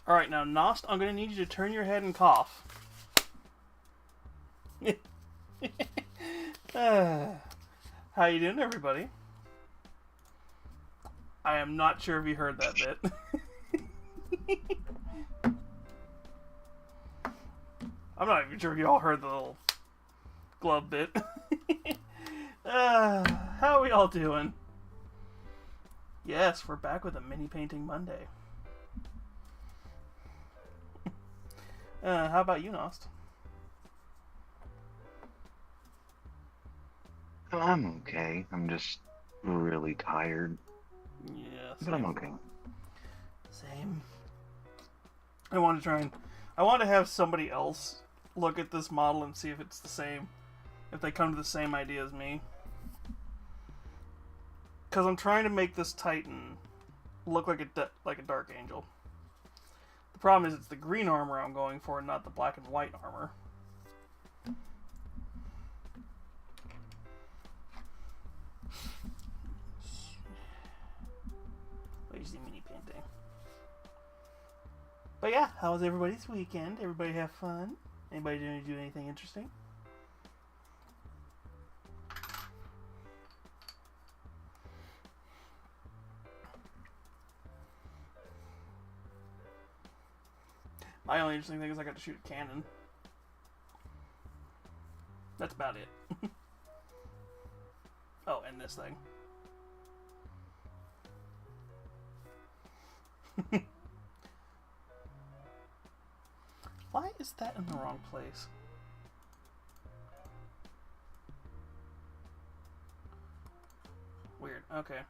Alright, now, Nost, I'm going to need you to turn your head and cough. How you doing, everybody? I am not sure if you heard that bit. I'm not even sure if you all heard the little glove bit. How are we all doing? Yes, we're back with a mini painting Monday. How about you, Nost? I'm okay. I'm just really tired. Yeah, but I'm okay. Same. I want to have somebody else look at this model and see if it's the same. If they come to the same idea as me. Because I'm trying to make this Titan look like a Dark Angel. The problem is it's the green armor I'm going for, not the black and white armor. Lazy mini painting. But yeah, how was everybody's weekend? Everybody have fun? Anybody do anything interesting? My only interesting thing is I got to shoot a cannon. That's about it. Oh, and this thing. Why is that in the wrong place? Weird. Okay.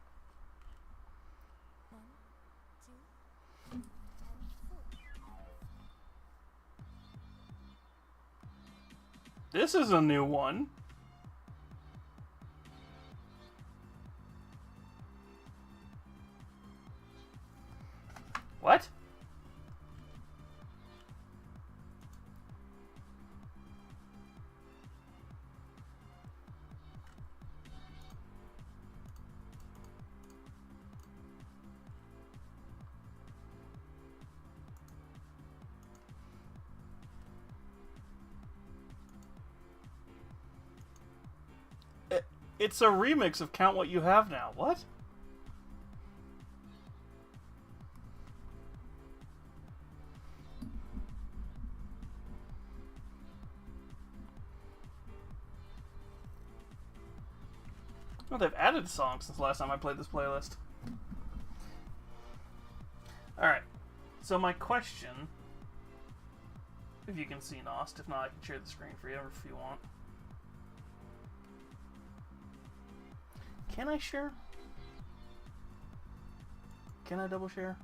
This is a new one. What? It's a remix of Count What You Have Now. What? Well, they've added songs since the last time I played this playlist. Alright, so my question, if you can see Nost, if not I can share the screen for you if you want. Can I share? Can I double share?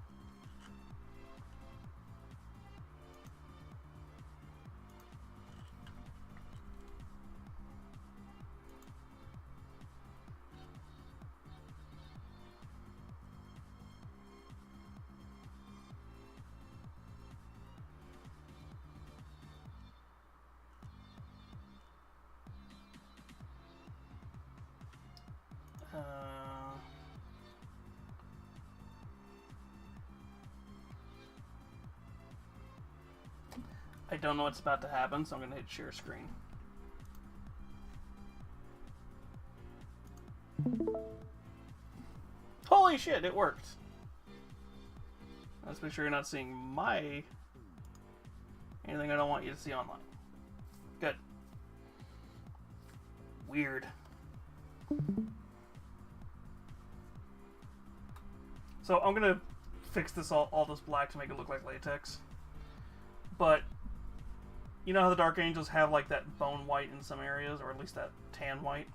I don't know what's about to happen, so I'm going to hit share screen. Holy shit, it worked! Let's make sure you're not seeing my... anything I don't want you to see online. Good. Weird. So I'm gonna fix this all this black to make it look like latex. But you know how the Dark Angels have like that bone white in some areas, or at least that tan white?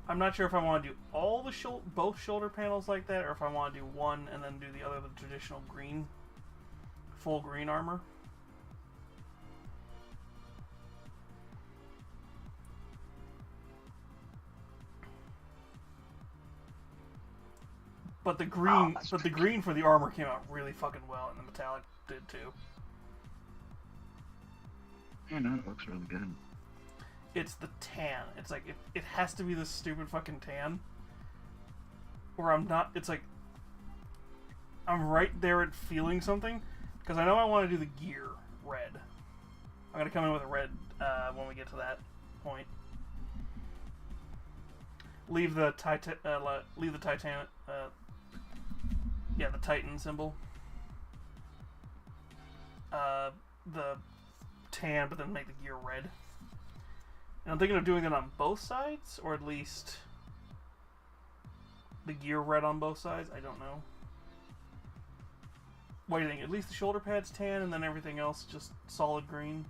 I'm not sure if I want to do all the both shoulder panels like that, or if I want to do one and then do the other, the traditional green, full green armor. But the green, the green for the armor came out really fucking well, and the metallic did too. Yeah, no, it looks really good. It's the tan. It's like it has to be this stupid fucking tan. Or I'm not. It's like I'm right there at feeling something, because I know I want to do the gear red. I'm gonna come in with a red when we get to that point. Leave the Titan. Yeah, the Titan symbol. The tan, but then make the gear red. And I'm thinking of doing it on both sides, or at least the gear red on both sides. I don't know. What do you think? At least the shoulder pads tan, and then everything else just solid green?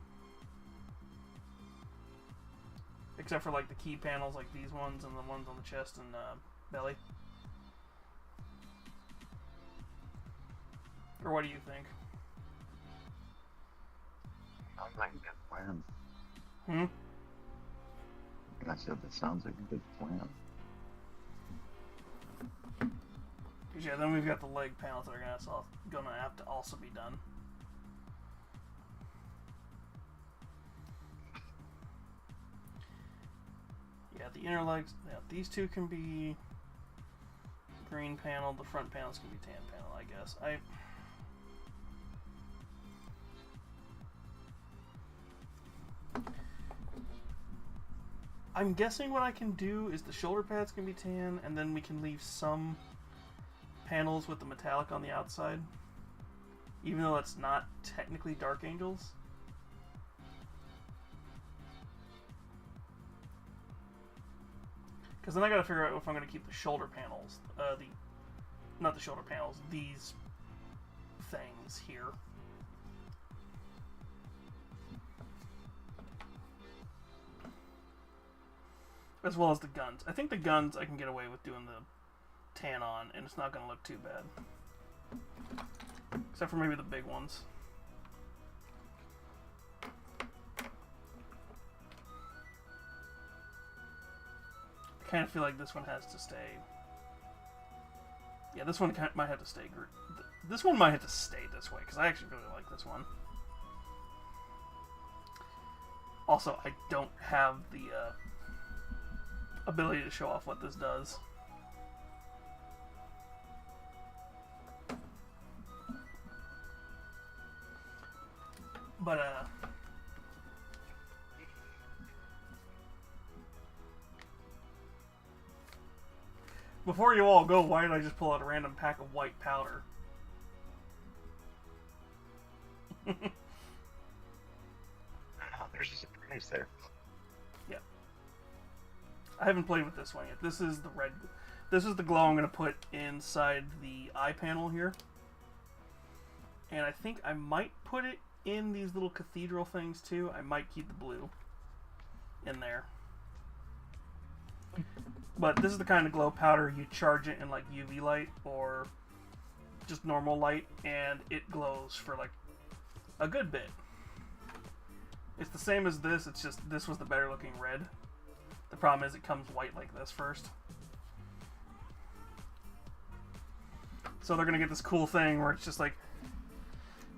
Except for like the key panels like these ones, and the ones on the chest and belly. Or what do you think? Sounds like a good plan. I said that sounds like a good plan. Yeah, then we've got the leg panels that are gonna have to also be done. Yeah, the inner legs. Yeah, these two can be green panel. The front panels can be tan panel, I guess. I'm guessing what I can do is the shoulder pads can be tan, and then we can leave some panels with the metallic on the outside, even though that's not technically Dark Angels. Because then I gotta figure out if I'm gonna keep the shoulder panels, not the shoulder panels, these things here. As well as the guns. I think the guns I can get away with doing the tan on, and it's not going to look too bad. Except for maybe the big ones. I kind of feel like this one has to stay. Yeah, this one might have to stay. This one might have to stay this way, because I actually really like this one. Also, I don't have the ability to show off what this does. But Before you all go, why did I just pull out a random pack of white powder? Oh, there's a surprise there. Yeah. I haven't played with this one yet. This is the red. This is the glow I'm going to put inside the eye panel here. And I think I might put it in these little cathedral things too. I might keep the blue in there. But this is the kind of glow powder you charge it in like UV light or just normal light, and it glows for like a good bit. It's the same as this, it's just this was the better looking red. The problem is it comes white like this first. So they're gonna get this cool thing where it's just like,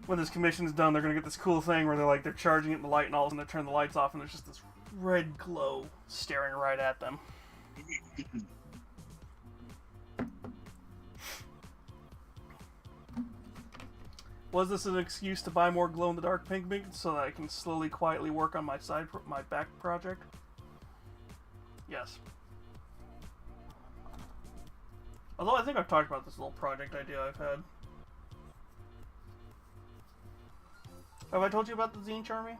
when this commission is done, they're gonna get this cool thing where they're charging it in the light, and all of a sudden they turn the lights off, and there's just this red glow staring right at them. Was this an excuse to buy more glow-in-the-dark pigment so that I can slowly, quietly work on my my back project? Yes. Although I think I've talked about this little project idea I've had. Have I told you about the Tzeentch Army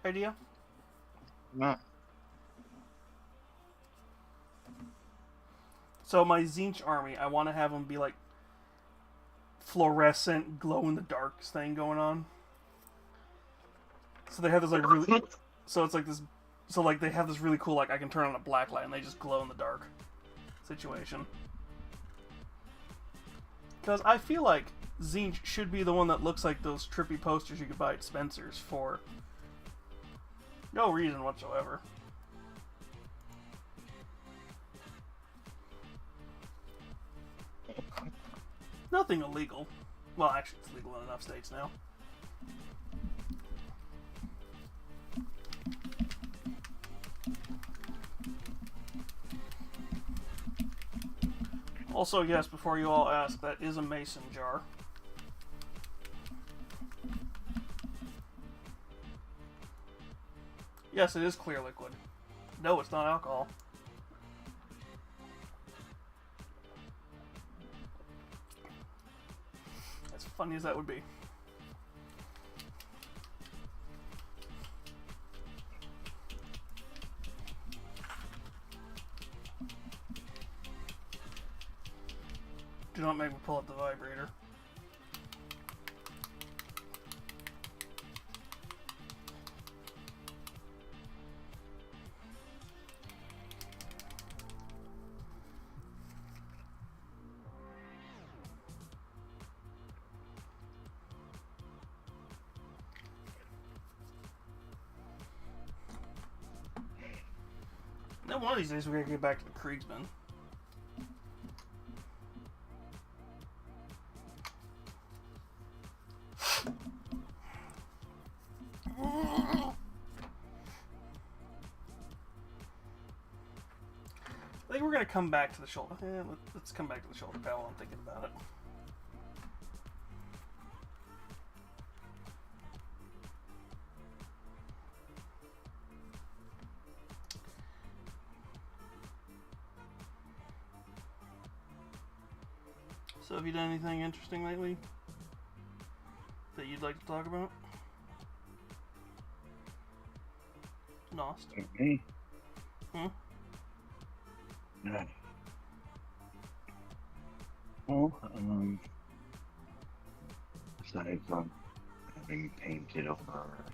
idea? No. So my Tzeentch Army, I want to have them be like fluorescent, glow-in-the-dark thing going on. So they have this like really... So it's like this... So like they have this really cool like I can turn on a black light and they just glow in the dark situation. Because I feel like Tzeentch should be the one that looks like those trippy posters you could buy at Spencer's for no reason whatsoever. Nothing illegal. Well, actually, it's legal in enough states now. Also, yes, before you all ask, that is a mason jar. Yes, it is clear liquid. No, it's not alcohol. As funny as that would be. Do not make me pull up the vibrator. Then one of these days we're gonna get back to the Kriegsman. I think we're gonna come back to the shoulder. Let's come back to the shoulder pad while I'm thinking about it. So have you done anything interesting lately that you'd like to talk about? Nost? Me? Hmm? No. Well, aside from having painted over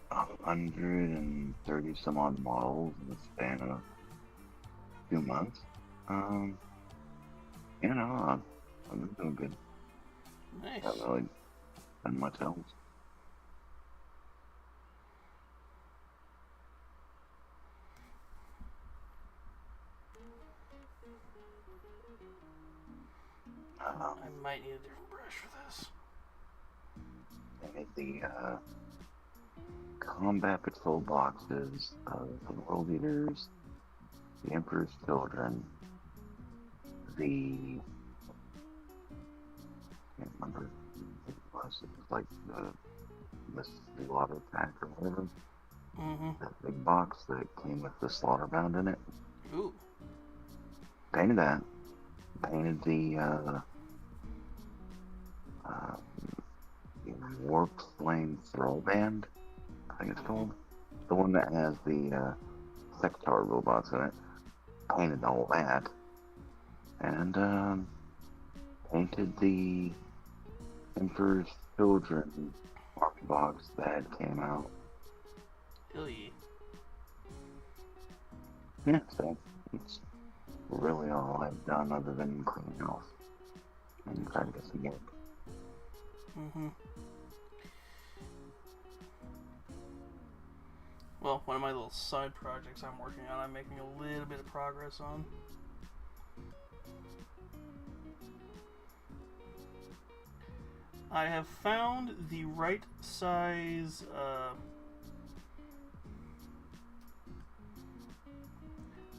130 some odd models in the span of 2 months, you know, I've been doing good. Nice. Not really done much else. I might need a different brush for this. I made the combat patrol boxes of the World Eaters, the Emperor's Children, the... I can't remember what it was. It was like the Mississippi Water Tank or whatever. Mm-hmm. That big box that came with the Slaughterbound in it. Ooh. Painted that. Painted the uh, Warp Flame Throw Band, I think it's Mm-hmm. called. The one that has the Sector robots in it. Painted all that. And painted the Emperor's Children Mark box that came out. Illy. Yeah, so it's really all I've done other than cleaning off and trying to get some work. Mm-hmm. Well, one of my little side projects I'm working on, I'm making a little bit of progress on. I have found the right size.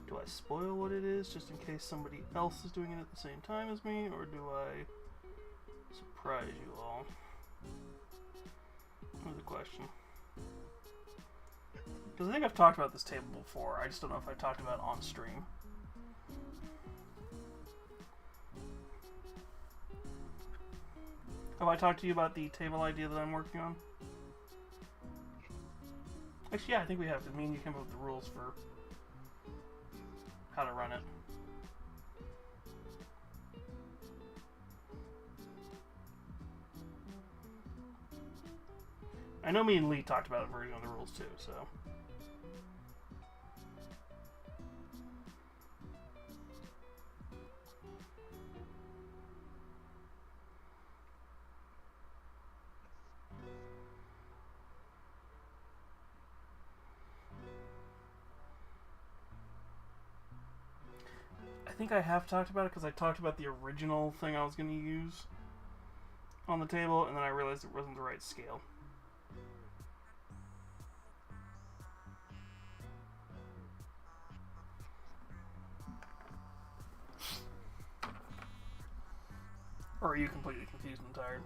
Do I spoil what it is just in case somebody else is doing it at the same time as me, or do I surprise you all? That's the question. Because I think I've talked about this table before. I just don't know if I talked about it on stream. Have I talked to you about the table idea that I'm working on? Actually, yeah, I think we have. Me and you came up with the rules for how to run it. I know me and Lee talked about a version of the rules too, so. I think I have talked about it because I talked about the original thing I was going to use on the table, and then I realized it wasn't the right scale. Or are you completely confused and tired?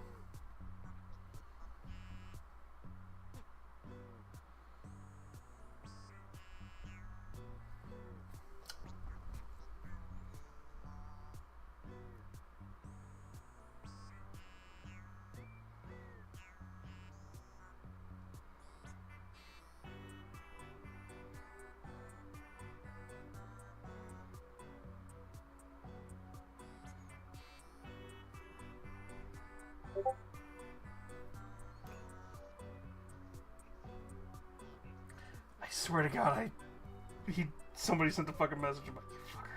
I swear to God, somebody sent a fucking message about you fucker.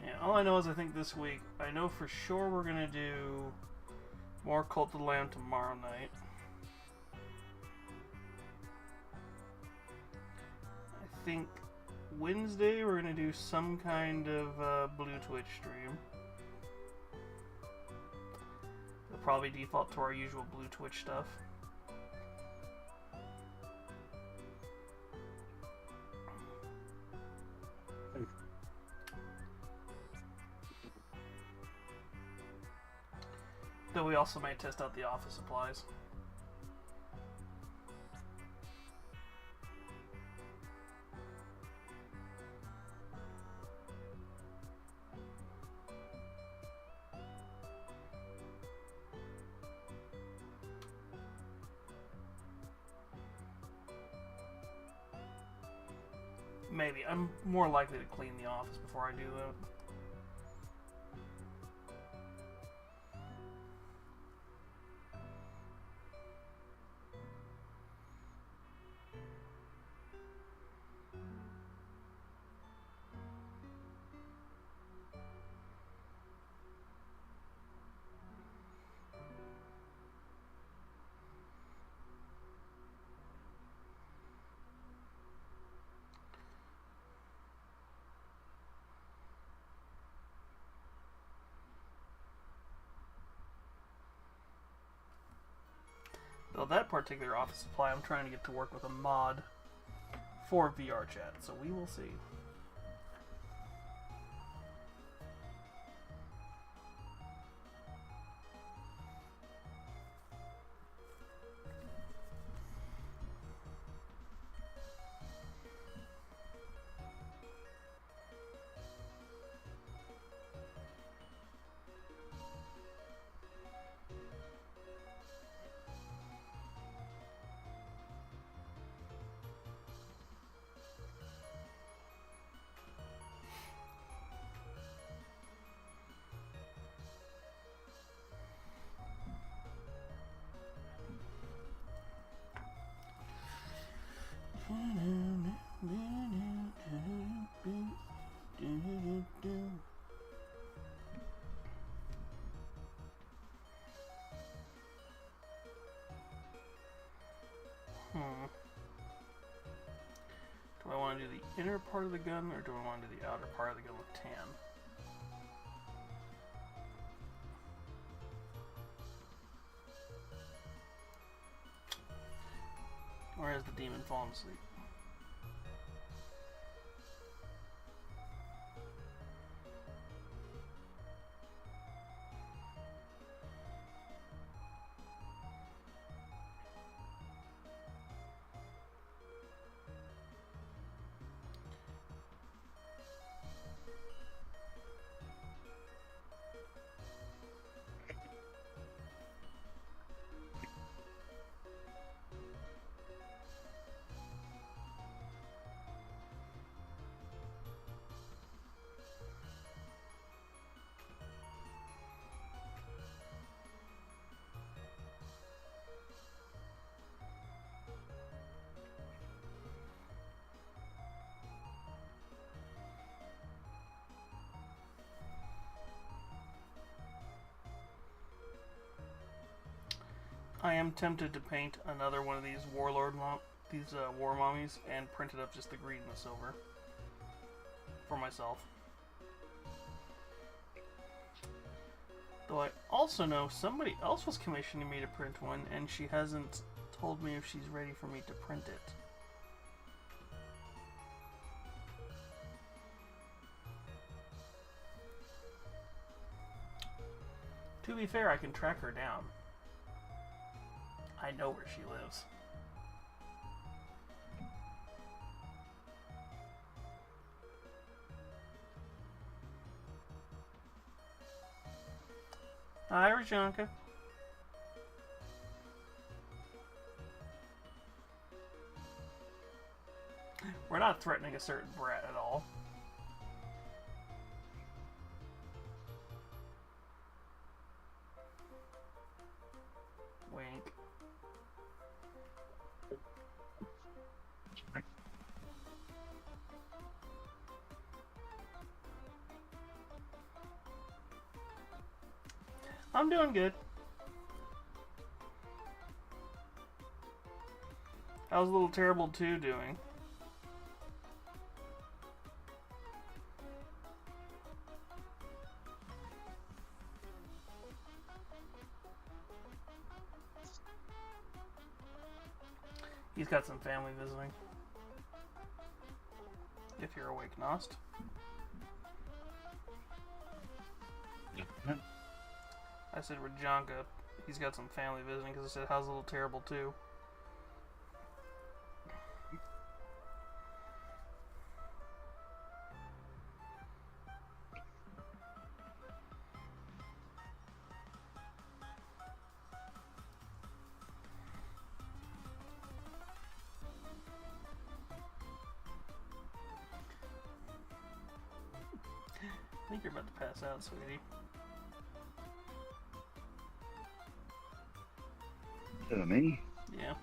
Yeah, all I know is I think this week, I know for sure we're gonna do more Cult of the Lamb tomorrow night. I think Wednesday we're gonna do some kind of Blue Twitch stream. It'll probably default to our usual Blue Twitch stuff. Though we also may test out the office supplies. Maybe. I'm more likely to clean the office before I do that. Though that particular office supply, I'm trying to get to work with a mod for VR chat, so we will see. Do I want to do the inner part of the gun, or do I want to do the outer part of the gun with tan? Or has the demon fallen asleep? I am tempted to paint another one of these war mommies and print it up just the green and the silver for myself. Though I also know somebody else was commissioning me to print one, and she hasn't told me if she's ready for me to print it. To be fair, I can track her down. I know where she lives. Hi, Rajanka. We're not threatening a certain brat at all. Wink. I'm doing good. How's Little Terrible 2 doing? He's got some family visiting. If you're awake, Nost. I said Rajanka. He's got some family visiting because I said, how's Little Terrible 2? I think you're about to pass out, sweetie. Me? Yeah.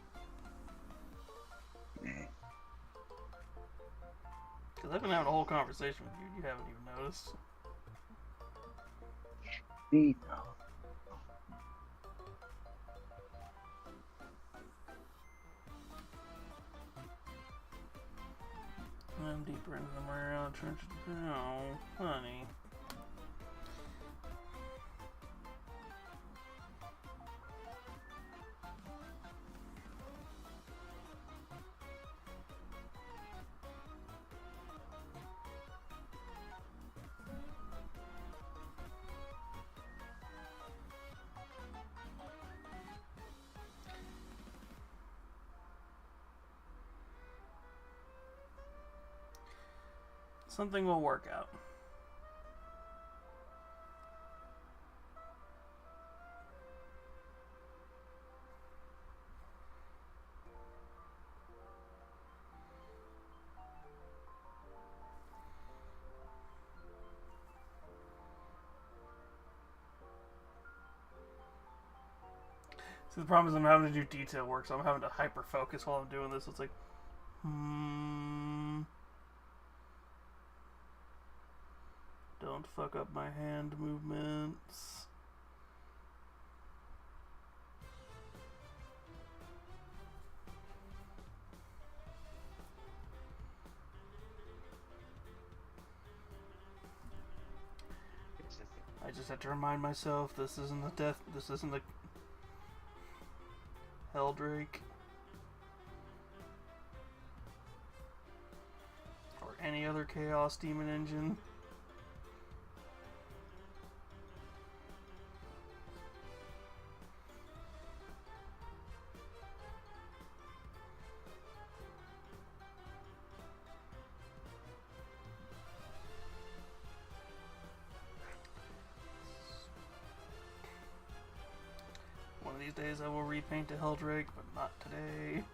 Yeah. Because I've been having a whole conversation with you. You haven't even noticed. Me? I'm deeper into the Mariana Trench. No, honey. Something will work out. See, the problem is I'm having to do detail work, so I'm having to hyper focus while I'm doing this. It's like, don't fuck up my hand movements. I just have to remind myself this isn't a death. This isn't a Helldrake or any other Chaos Demon engine. One of these days I will repaint a Helldrake, but not today.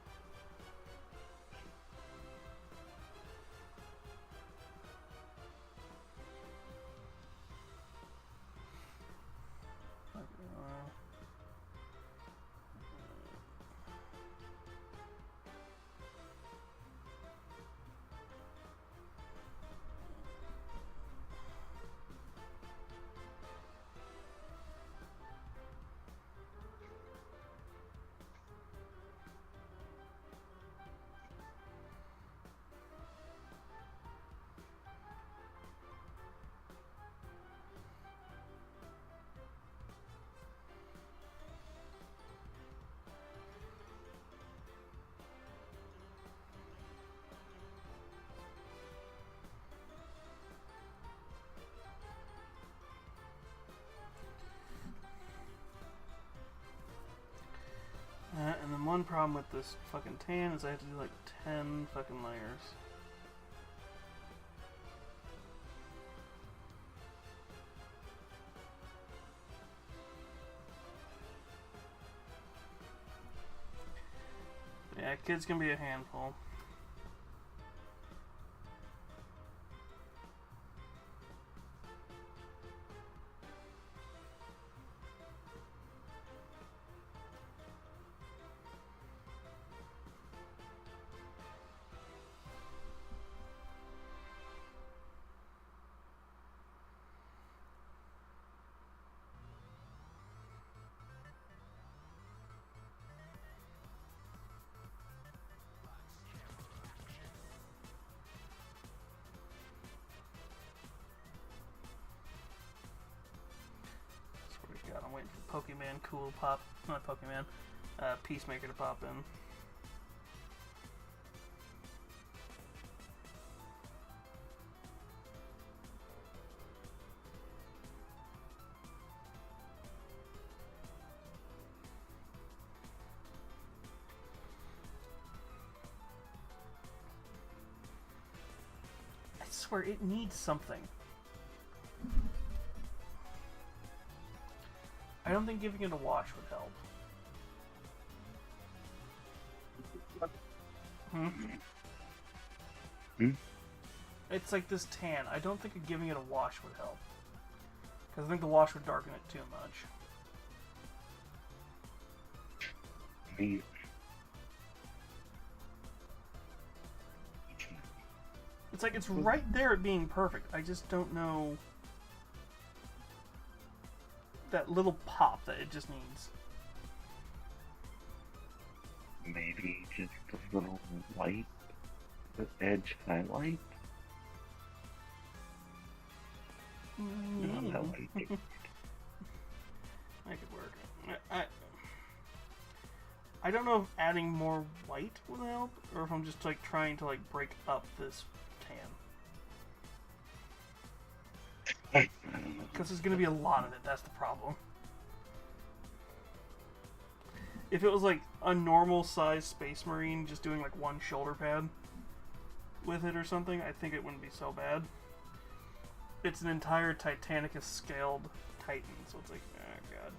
And then one problem with this fucking tan is I have to do like 10 fucking layers. Yeah, kid's gonna be a handful. God, I'm waiting for Pokemon Cool pop, not Pokemon, Peacemaker to pop in. I swear it needs something. I don't think giving it a wash would help. It's like this tan. I don't think giving it a wash would help. Because I think the wash would darken it too much. It's like it's right there at being perfect. I just don't know that little pop that it just needs. Maybe just a little white, the edge highlight. That could work. I don't know if adding more white would help, or if I'm just like trying to like break up this tan. Because there's gonna be a lot of it. That's the problem. If it was like a normal size Space Marine just doing like one shoulder pad, with it or something, I think it wouldn't be so bad. It's an entire Titanicus scaled Titan, so it's like, oh god.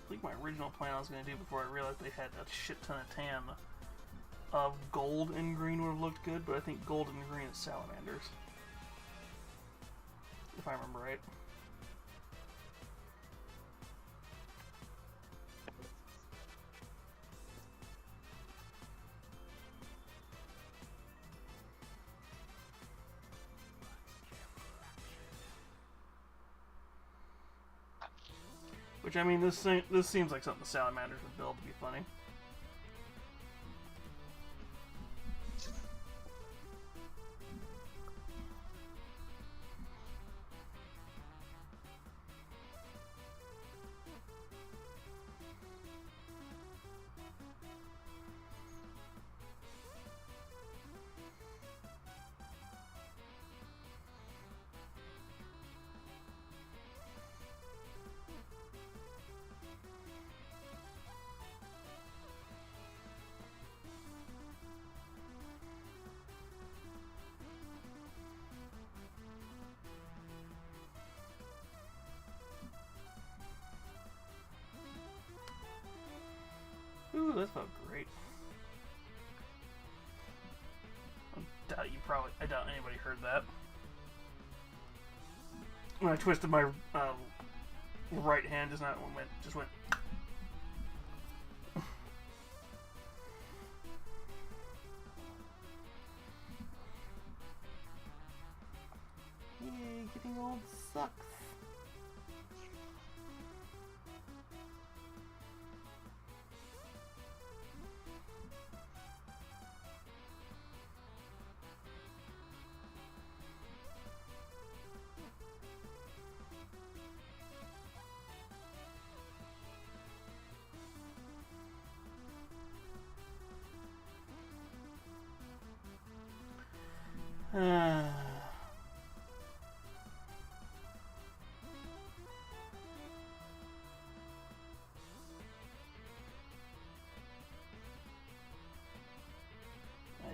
I think my original plan I was going to do before I realized they had a shit ton of tan of gold and green would have looked good, but I think gold and green is salamanders. If I remember right. Which, I mean, this seems like something the salamanders would build to be funny. Ooh, that felt great. I doubt anybody heard that. When I twisted my right hand, just went. Yay, getting old sucks. I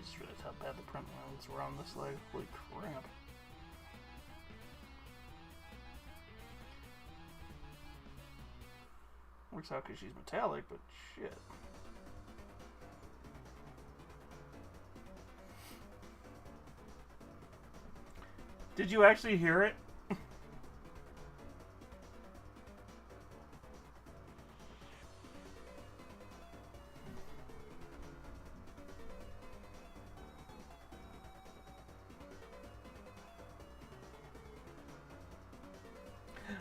just realized how bad the print lines were on this leg. Holy crap. Works out because she's metallic, but shit. Did you actually hear it?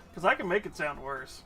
Because I can make it sound worse.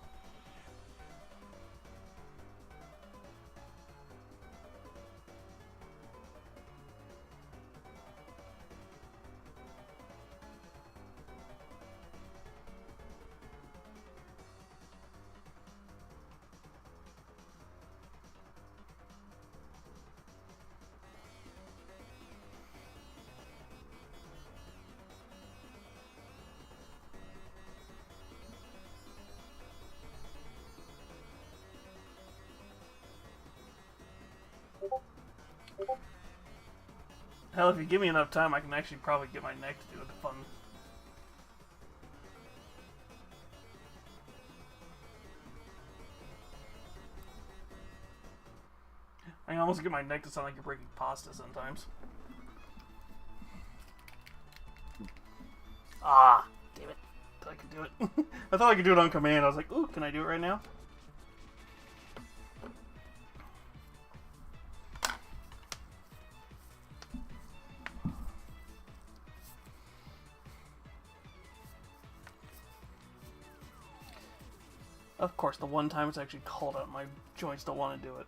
Hell, if you give me enough time, I can actually probably get my neck to do the fun. I can almost get my neck to sound like you're breaking pasta sometimes. Ah, damn it. I thought I could do it. I thought I could do it on command. I was like, ooh, can I do it right now? Of course, the one time it's actually cold out, my joints don't want to do it.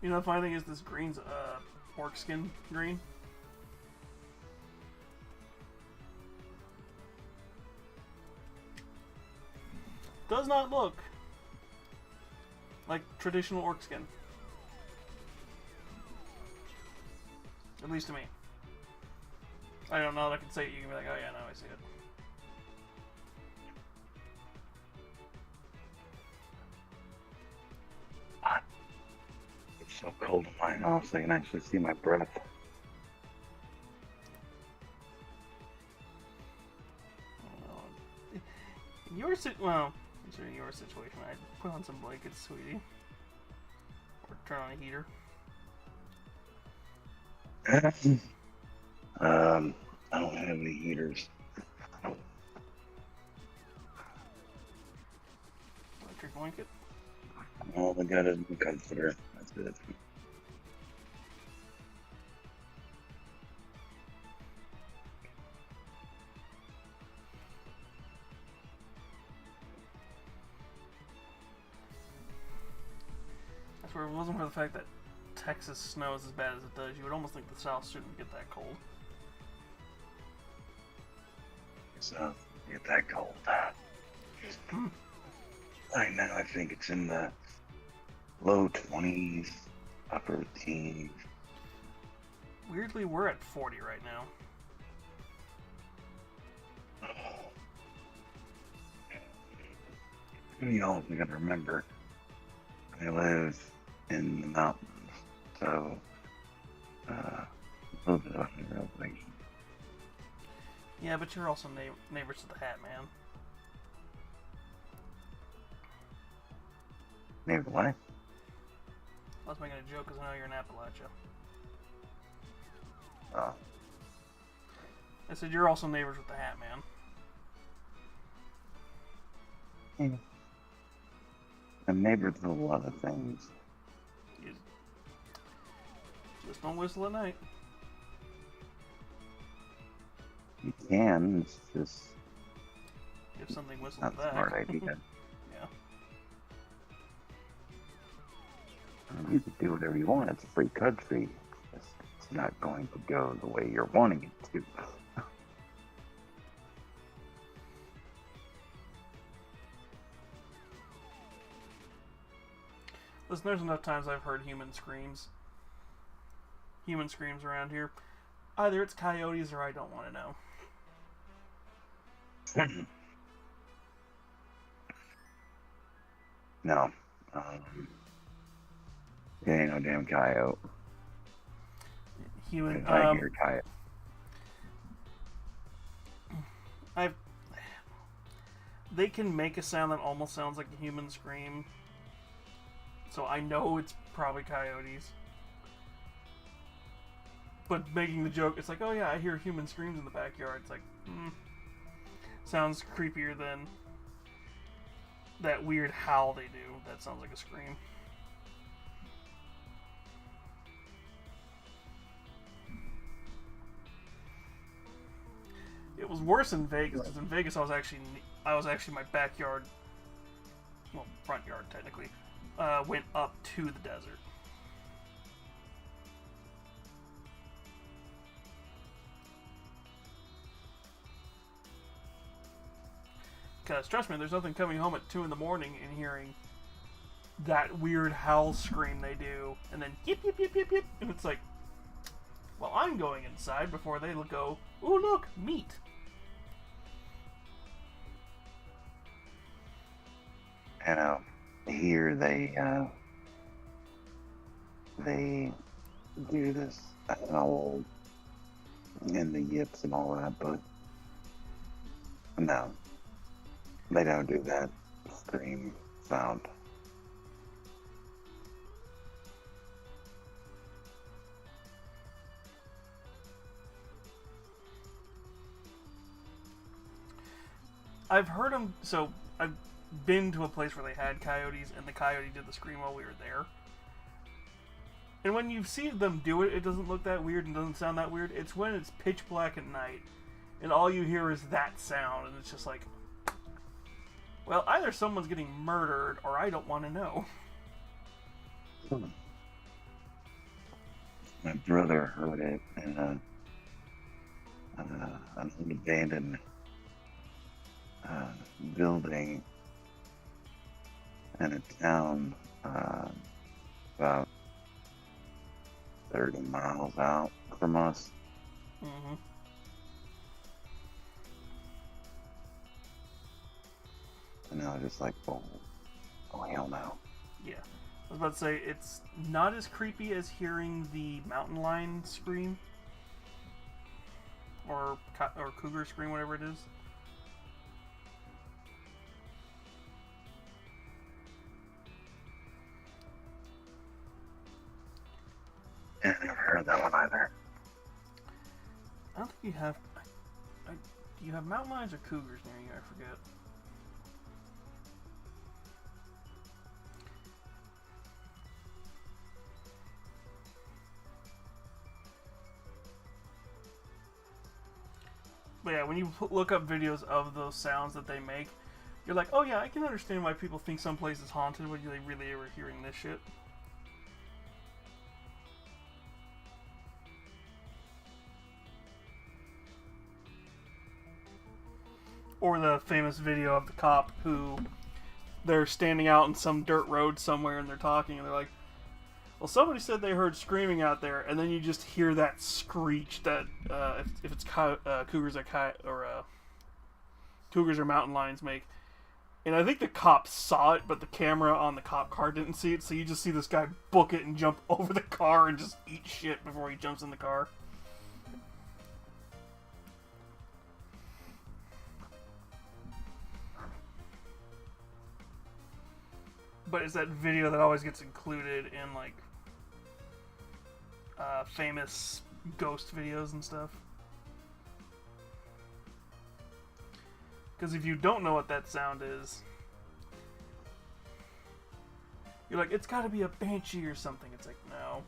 You know, the funny thing is, this green's orc skin green. Does not look like traditional orc skin. At least to me. I don't know that I can say it. You can be like, oh yeah, no, I see it. It's so cold in my house, I can actually see my breath. In your well, in your situation, I'd put on some blankets, sweetie, or turn on a heater. I don't have any heaters. Electric blanket. All I got is my comforter. That's it. I swear, if it wasn't for the fact that Texas snows as bad as it does, you would almost think the South shouldn't get that cold. So, get that cold. Right now, I think it's in the low 20s, upper teens. Weirdly, we're at 40 right now. You also gotta remember, I live in the mountains, so a little bit of under elevation. Yeah, but you're also neighbors to the Hat Man. Maybe what? I was making a joke because I know you're in Appalachia. Oh. I said you're also neighbors with the Hat Man. Yeah. I'm neighbors with a lot of things. You just don't whistle at night. You can, it's just If something whistles not a back. smart idea. Yeah. You can do whatever you want, it's a free country. It's not going to go the way you're wanting it to. Listen, there's enough times I've heard human screams. Human screams around here. Either it's coyotes or I don't want to know. No. It ain't no damn coyote. Human. If I hear coyote. They can make a sound that almost sounds like a human scream. So I know it's probably coyotes. But making the joke, it's like, oh yeah, I hear human screams in the backyard. It's like, sounds creepier than that weird howl they do. That sounds like a scream. It was worse in Vegas, because in Vegas I was actually my backyard, well, front yard technically, went up to the desert. Because, trust me, there's nothing coming home at 2 in the morning and hearing that weird howl scream they do, and then yip, yip, yip, yip, yip, and it's like, well, I'm going inside before they go, ooh, look, meat. And here they do this howl and the yips and all that, but no, they don't do that scream sound. I've heard them. So I've been to a place where they had coyotes, and the coyote did the scream while we were there. And when you see them do it, it doesn't look that weird and doesn't sound that weird. It's when it's pitch black at night, and all you hear is that sound, and it's just like, well, either someone's getting murdered, or I don't want to know. My brother heard it in an abandoned building in a town about 30 miles out from us. Mm-hmm. And I was just like, oh hell no. Yeah. I was about to say, it's not as creepy as hearing the mountain lion scream. Or cougar scream, whatever it is. Yeah, I never heard that one either. I don't think you have... do you have mountain lions or cougars near you? I forget. But yeah, when you look up videos of those sounds that they make, you're like, oh yeah, I can understand why people think some place is haunted when they really are hearing this shit. Or the famous video of the cop who they're standing out in some dirt road somewhere and they're talking and they're like, well, somebody said they heard screaming out there, and then you just hear that screech that if it's cougars or cougars or mountain lions make. And I think the cop saw it, but the camera on the cop car didn't see it, so you just see this guy book it and jump over the car and just eat shit before he jumps in the car. But it's that video that always gets included in, like, famous ghost videos and stuff. Because if you don't know what that sound is, you're like, it's gotta be a banshee or something. It's like, no.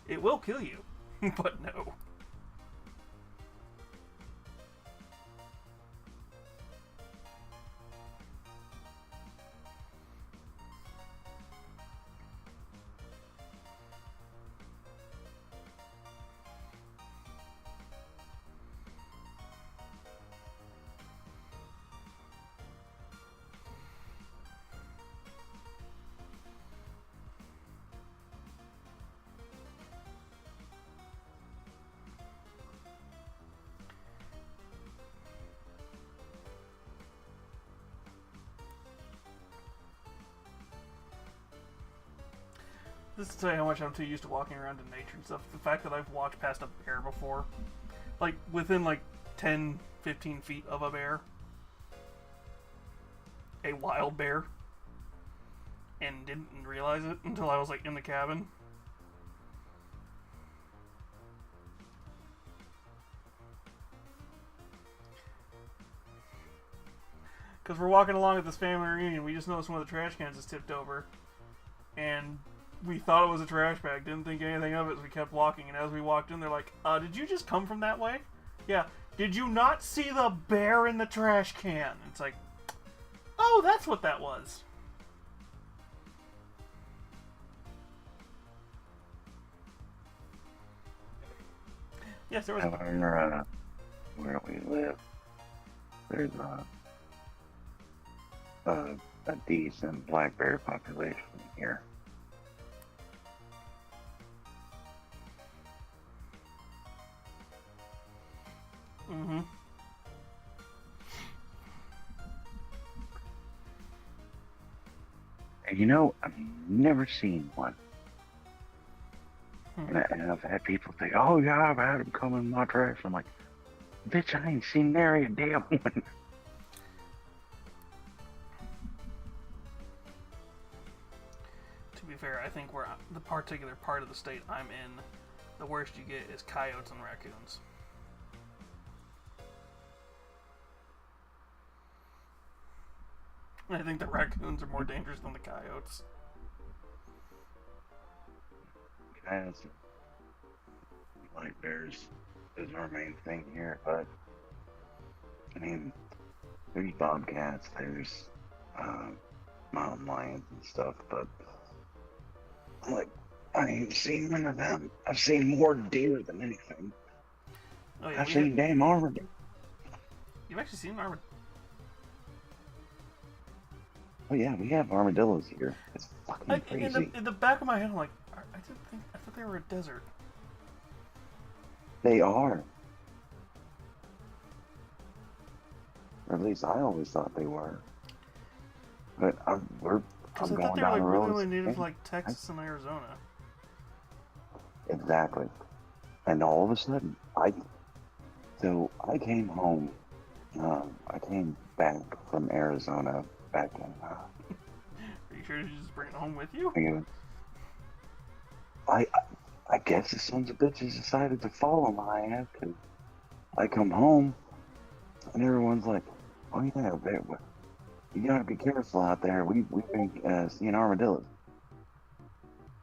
It will kill you, but no. This is to tell you how much I'm too used to walking around in nature and stuff. The fact that I've walked past a bear before, like within like 10, 15 feet of a bear, a wild bear, and didn't realize it until I was like in the cabin. Because we're walking along at this family reunion, we just noticed one of the trash cans is tipped over, and we thought it was a trash bag, didn't think anything of it, so we kept walking, and as we walked in, they're like, did you just come from that way? Yeah. Did you not see the bear in the trash can? It's like, oh, that's what that was. Yes, there was. However, where we live, there's a decent black bear population here. Mm-hmm. And you know, I've never seen one. And I've had people say, oh yeah, I've had them come in my trash. I'm like, bitch, I ain't seen nary a damn one. To be fair, I think where the particular part of the state I'm in, the worst you get is coyotes and raccoons. I think the raccoons are more dangerous than the coyotes. As black bears is our main thing here, but I mean, there's bobcats, there's mountain lions and stuff, but like, I ain't seen none of them. I've seen more deer than anything. Oh yeah, I've seen damn armadillo. You've actually seen an armadillo? Oh yeah, we have armadillos here. It's fucking crazy. In the back of my head, I'm like, I thought they were a desert. They are. Or at least I always thought they were. But I'm Because I going thought they were down like the really road. only native to like Texas and Arizona. Exactly. And all of a sudden, I came home. I came back from Arizona back in. Are you sure you just bring it home with you? I guess the sons of bitches decided to follow my ass because I come home and everyone's like, "Oh yeah, you gotta be careful out there. We've been seeing armadillos."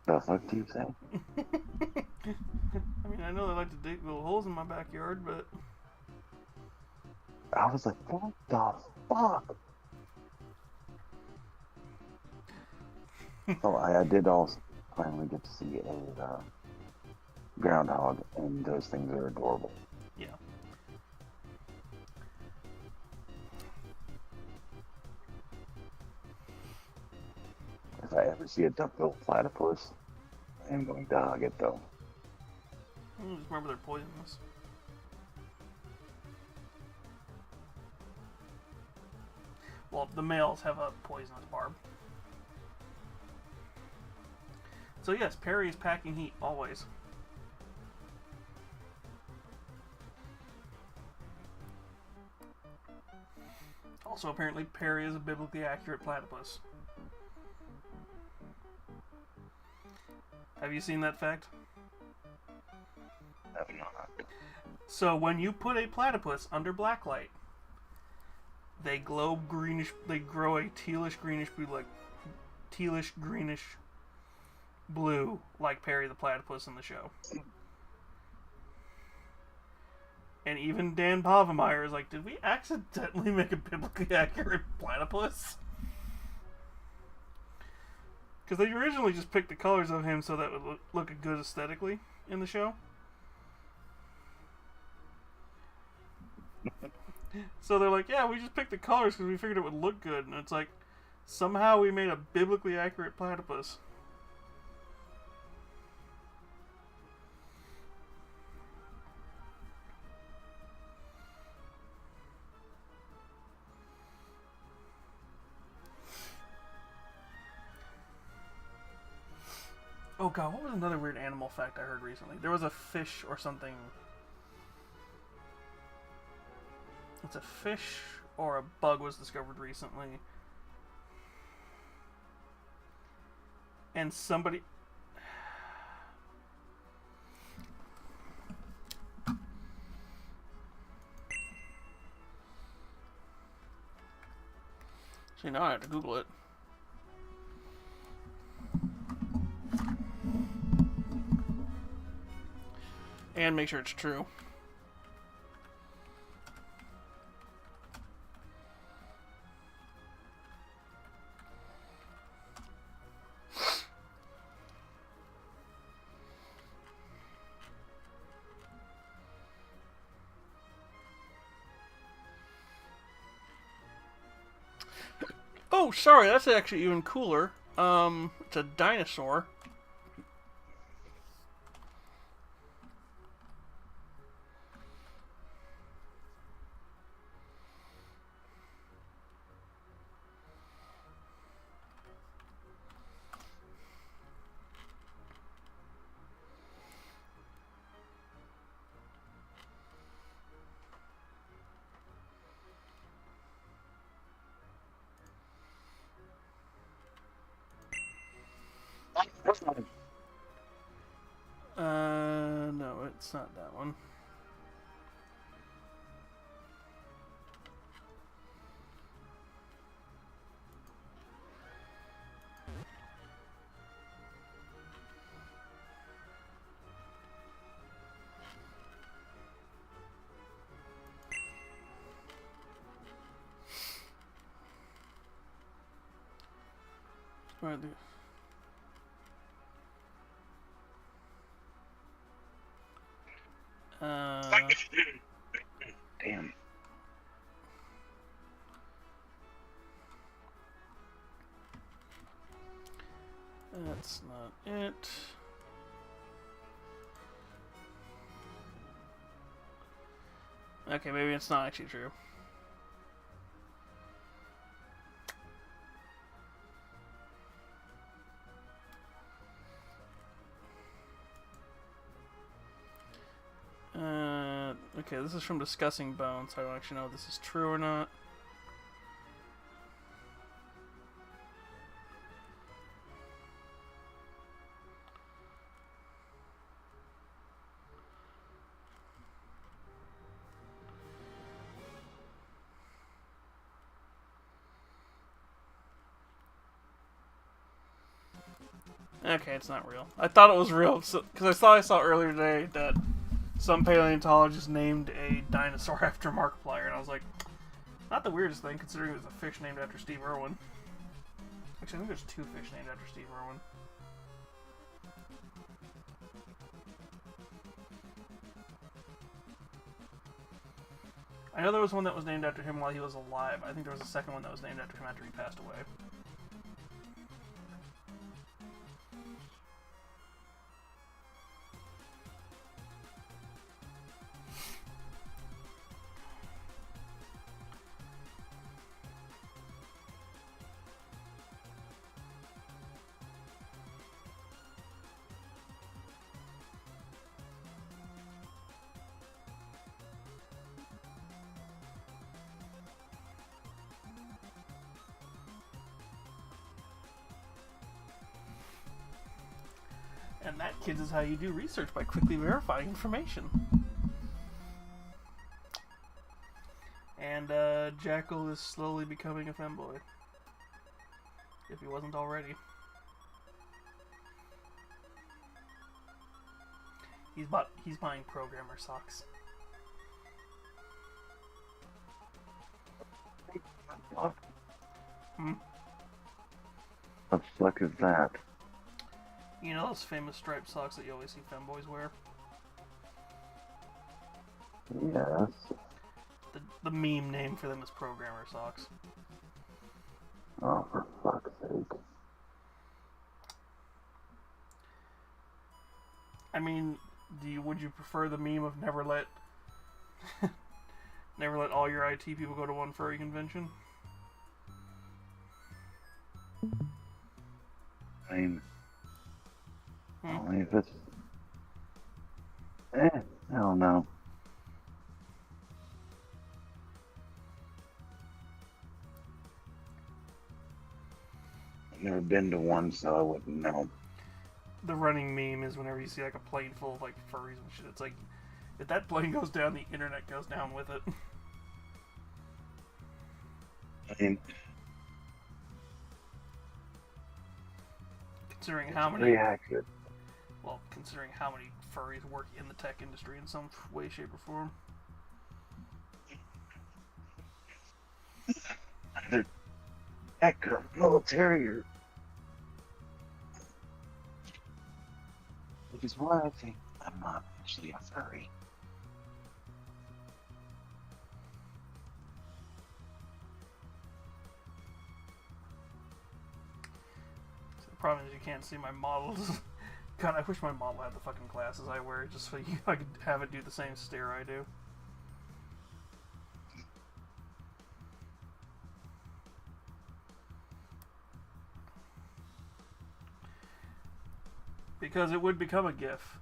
The fuck do you say? I mean, I know they like to dig little holes in my backyard, but I was like, "What the fuck?" So I did also finally get to see a groundhog, and those things are adorable. yeah. If I ever see a duck-billed platypus, I am going to hug it though. Just remember they're poisonous. Well, the males have a poisonous barb. So yes, Perry is packing heat, always. Also, apparently, Perry is a biblically accurate platypus. Have you seen that fact? Have not. So when you put a platypus under blacklight, they glow greenish. They grow a tealish greenish blue, like Perry the platypus in the show. And even Dan Povenmire is like, did we accidentally make a biblically accurate platypus? Because they originally just picked the colors of him so that it would look good aesthetically in the show. So they're like, yeah, we just picked the colors because we figured it would look good. And it's like, somehow we made a biblically accurate platypus. Oh god, what was another weird animal fact I heard recently? There was a fish or something. It's a fish or a bug was discovered recently. And somebody... See, now I have to Google it. And make sure it's true. Oh, sorry, that's actually even cooler. It's a dinosaur. No, it's not that one. But Damn. That's not it. Okay, maybe it's not actually true. Okay, this is from Discussing Bones, so I don't actually know if this is true or not. Okay, it's not real. I thought it was real, because I saw earlier today that some paleontologist named a dinosaur after Markiplier, and I was like, not the weirdest thing, considering it was a fish named after Steve Irwin. Actually, I think there's 2 fish named after Steve Irwin. I know there was one that was named after him while he was alive. I think there was a second one that was named after him after he passed away. And that, kids, is how you do research, by quickly verifying information. And Jackal is slowly becoming a femboy. If he wasn't already. He's buying programmer socks. Hmm? What the fuck is that? You know those famous striped socks that you always see femboys wear? Yes. The meme name for them is programmer socks. Oh, for fuck's sake. I mean, would you prefer the meme of never let all your IT people go to one furry convention? I mean, only if it's... I don't know. I've never been to one, so I wouldn't know. The running meme is whenever you see like a plane full of like furries and shit, it's like, if that plane goes down, the internet goes down with it. I mean, considering how many... pretty accurate. Well, considering how many furries work in the tech industry in some way, shape, or form. Either tech or military or... Which is why I think I'm not actually a furry. So the problem is you can't see my models. God, I wish my model had the fucking glasses I wear, just so I could have it do the same stare I do. Because it would become a GIF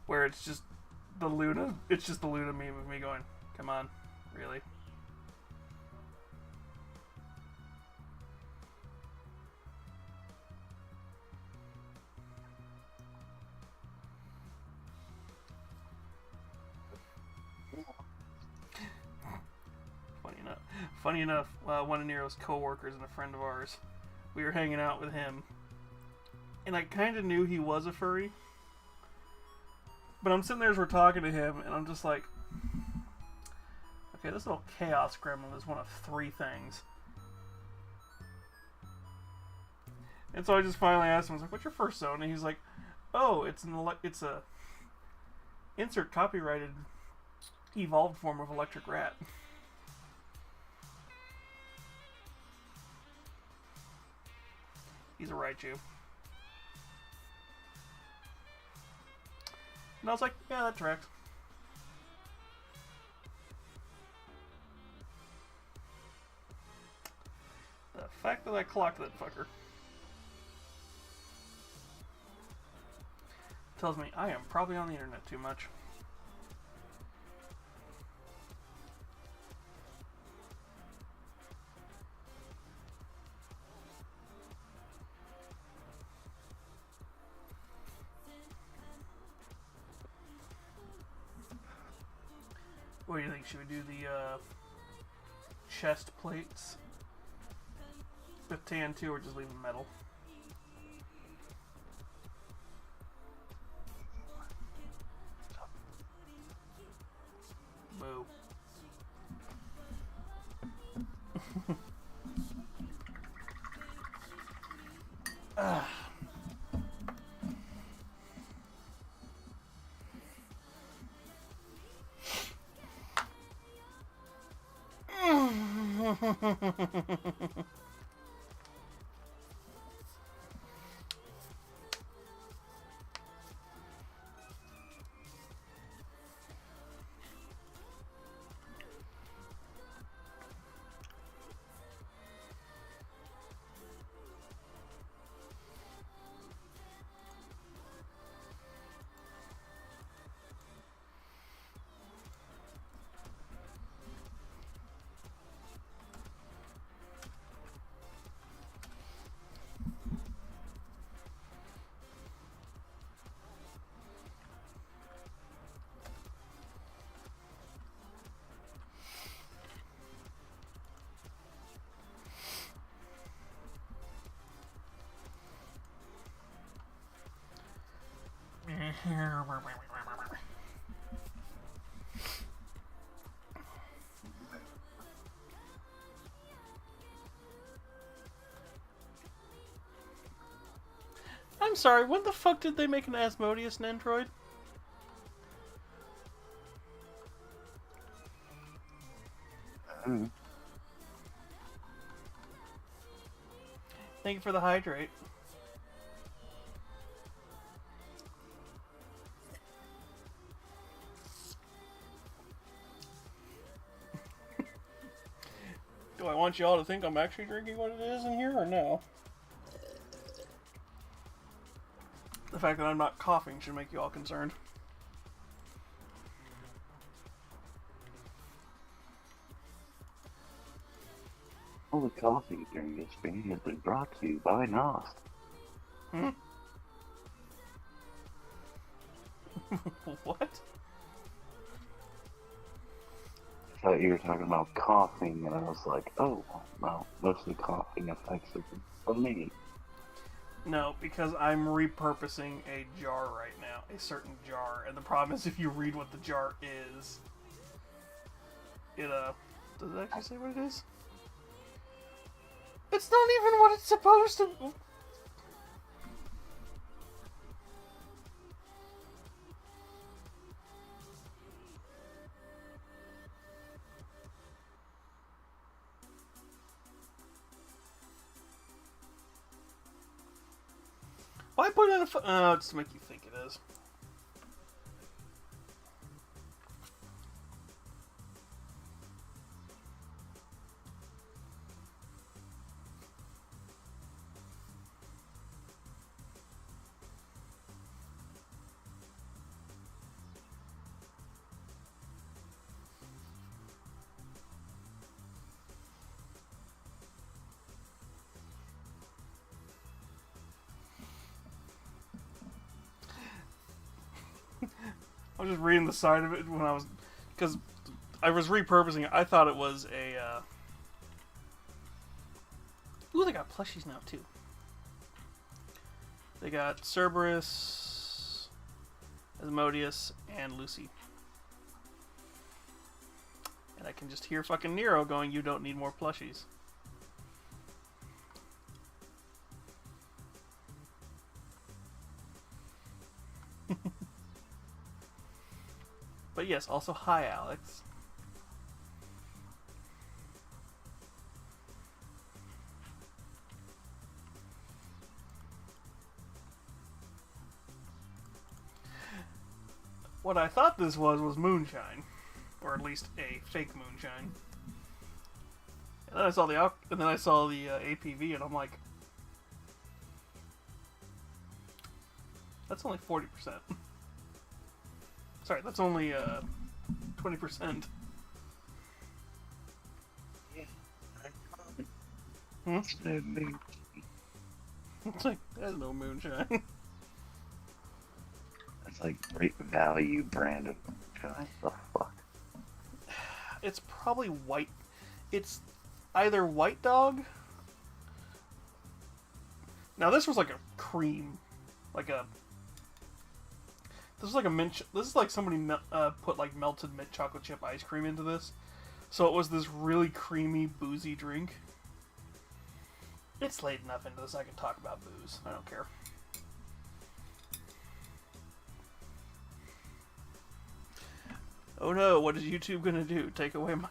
where it's just the Luna meme of me going, come on, really? Funny enough, one of Nero's co-workers and a friend of ours, we were hanging out with him, and I kind of knew he was a furry, but I'm sitting there as we're talking to him, and I'm just like, okay, this little chaos gremlin is one of 3 things. And so I just finally asked him, I was like, what's your first zone? And he's like, oh, it's a insert copyrighted evolved form of electric rat. He's a Raichu. And I was like, yeah, that tracks. The fact that I clocked that fucker tells me I am probably on the internet too much. What do you think? Should we do the chest plates with tan too, or just leave them metal? Boo. I'm sorry, when the fuck did they make an Asmodeus an android? Thank you for the hydrate. Do I want you all to think I'm actually drinking what it is in here, or no? The fact that I'm not coughing should make you all concerned. All the coffee during this stream has been brought to you by Nost. What? I thought you were talking about coughing, and I was like, oh, well, mostly coughing effects are for me. No, because I'm repurposing a jar right now, a certain jar, and the problem is if you read what the jar is, it, does it actually say what it is? It's not even what it's supposed to... Why put it in a... Oh, just to make you think it is. I was just reading the side of it when I was... Because I was repurposing it. I thought it was a... Ooh, they got plushies now, too. They got Cerberus, Asmodeus, and Lucy. And I can just hear fucking Nero going, you don't need more plushies. But yes, also hi, Alex. What I thought this was moonshine, or at least a fake moonshine. And then I saw the APV, and I'm like, that's only 40%. Sorry, that's only 20%. Hmm? It's like, there's no moonshine. That's like great value brand of moonshine. The fuck? It's probably white. It's either White Dog. Now this was like a cream, like a. This is like a mint. This is like somebody put like melted mint chocolate chip ice cream into this, so it was this really creamy, boozy drink. It's late enough into this I can talk about booze. I don't care. Oh no, what is YouTube gonna do? Take away my...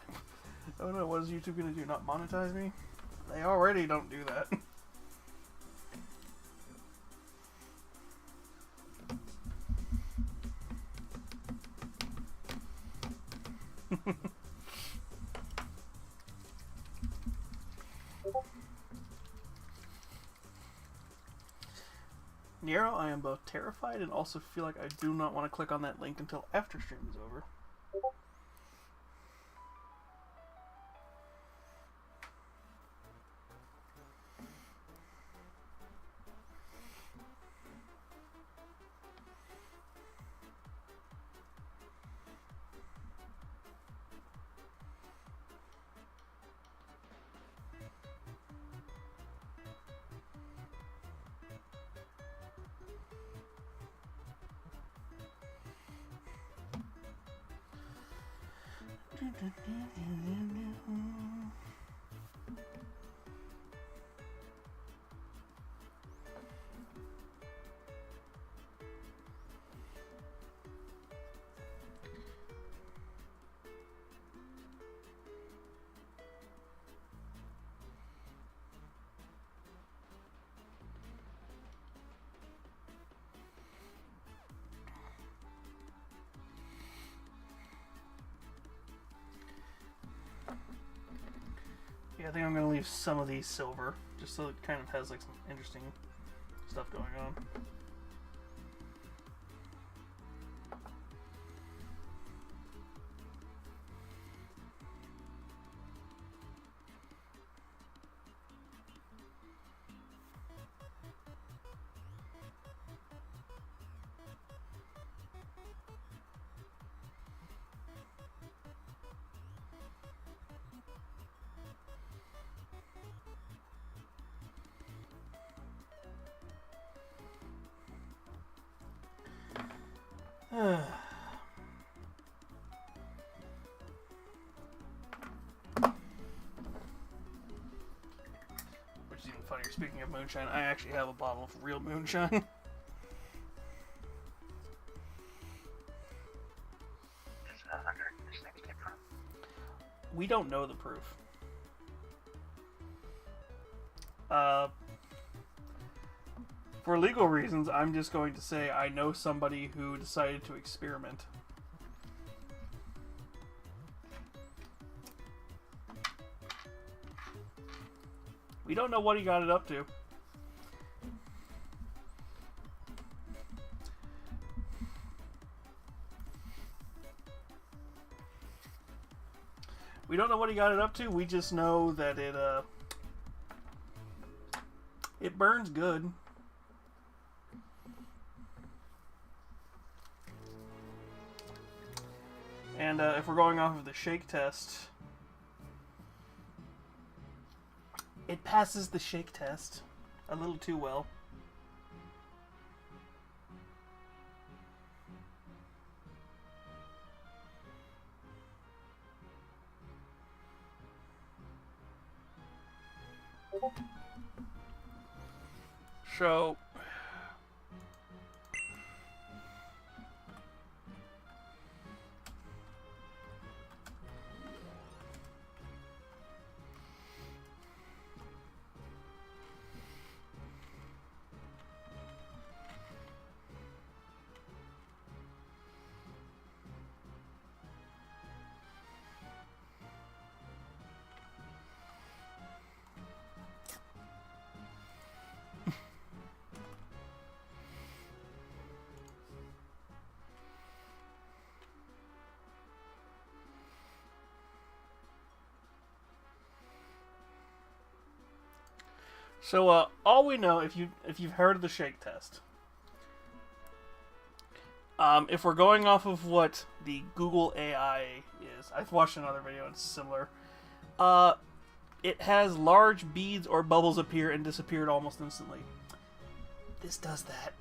Oh no, what is YouTube gonna do? Not monetize me? They already don't do that. Nero, I am both terrified and also feel like I do not want to click on that link until after stream is over. Yeah, I think I'm going to leave some of these silver, just so it kind of has like some interesting stuff going on. Which is even funnier, speaking of moonshine, I actually have a bottle of real moonshine. We don't know the proof. For legal reasons, I'm just going to say I know somebody who decided to experiment. We don't know what he got it up to. We don't know what he got it up to. We just know that it burns good. And if we're going off of the shake test, it passes the shake test a little too well. So, So, all we know, if you've heard of the shake test, if we're going off of what the Google AI is, I've watched another video. It's similar. It has large beads or bubbles appear and disappeared almost instantly. This does that.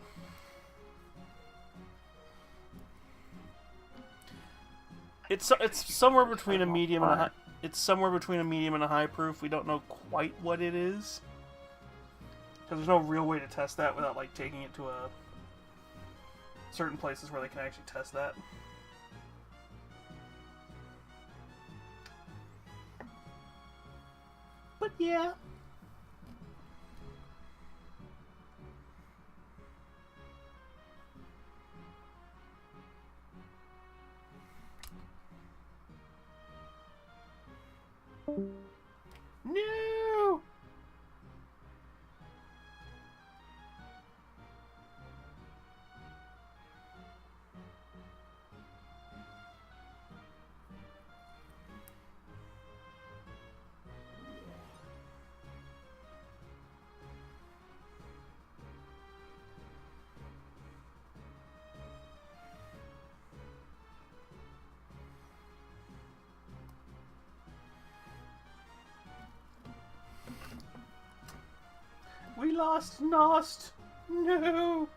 It's somewhere between a medium and a high. It's somewhere between a medium and a high proof. We don't know quite what it is, because there's no real way to test that without like taking it to a certain places where they can actually test that. But yeah. No! We lost Nost! No!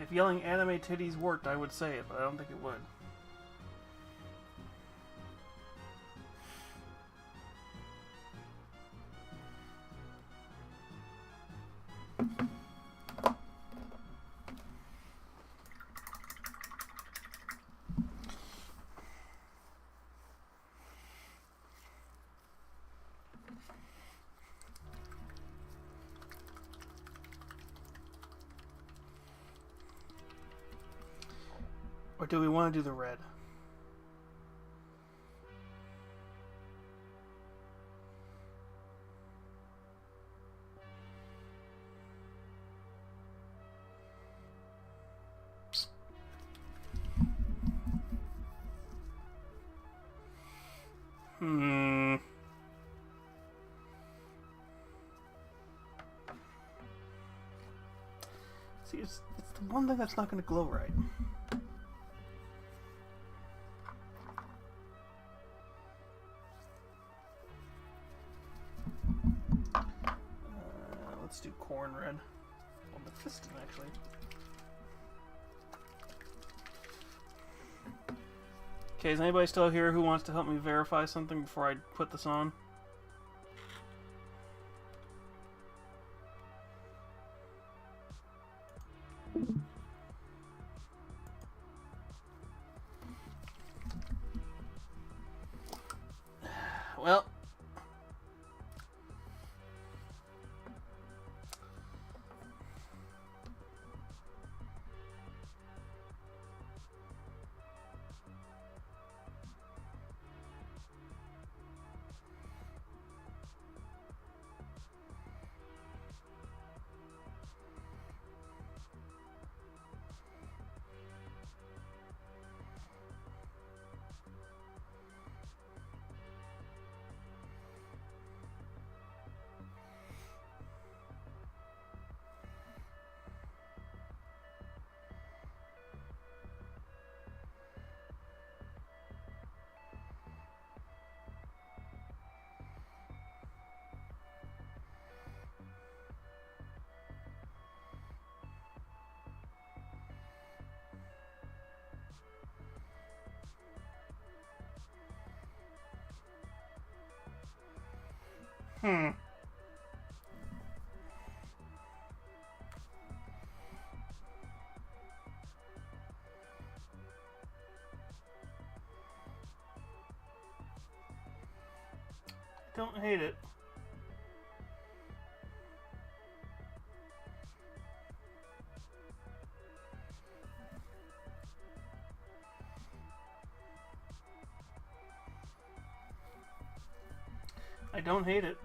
If yelling anime titties worked, I would say it, but I don't think it would. Or do we want to do the red? See, it's the one thing that's not going to glow right. Let's do corn red. Well, Mephiston, actually. Okay, is anybody still here who wants to help me verify something before I put this on? Well, don't hate it. I don't hate it.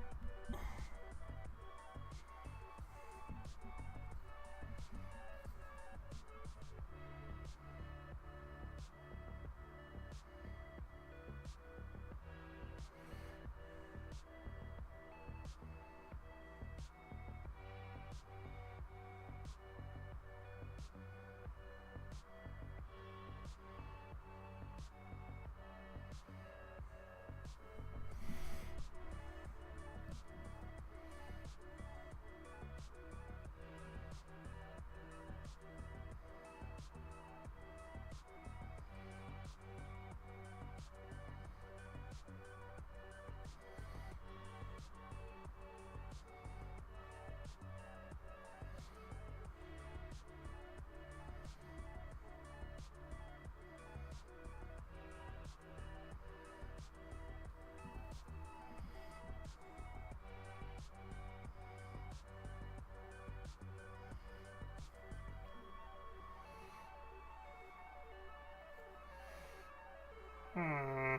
Hmm.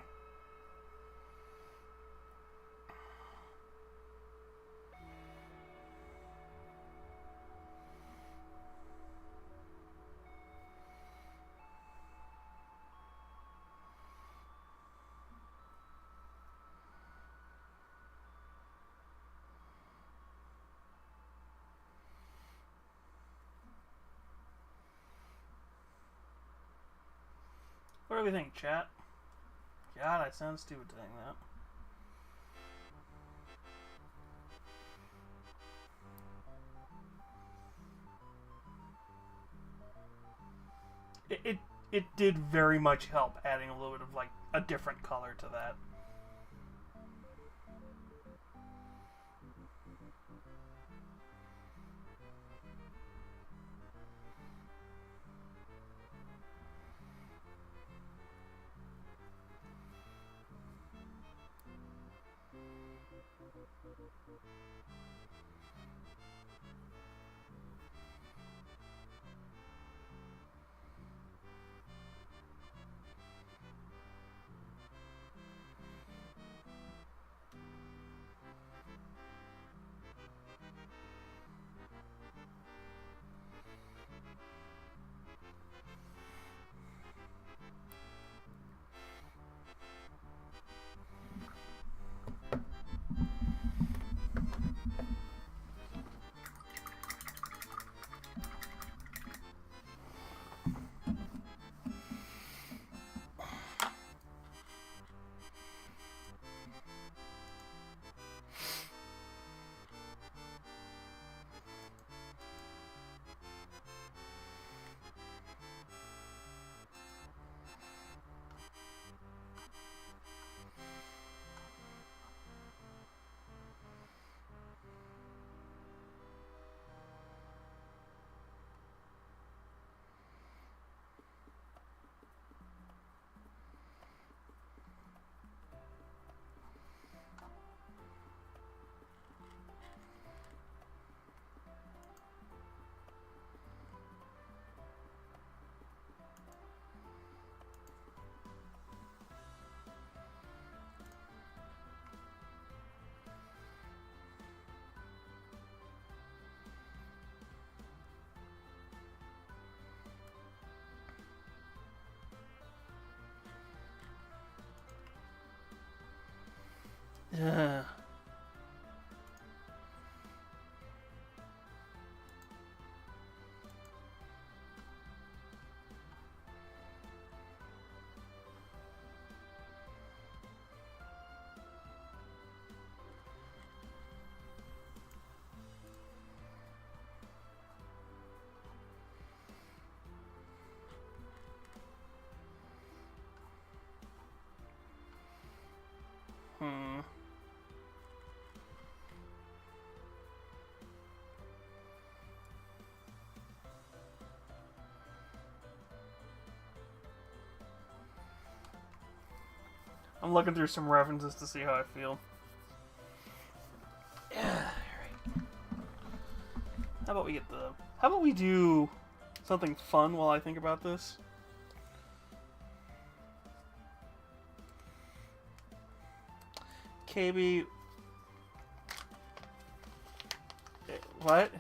What do we think, chat? God, I sound stupid saying that. It did very much help adding a little bit of like a different color to that. Yeah. Hmm. I'm looking through some references to see how I feel. Yeah. Right. How about we do something fun while I think about this? KB. What?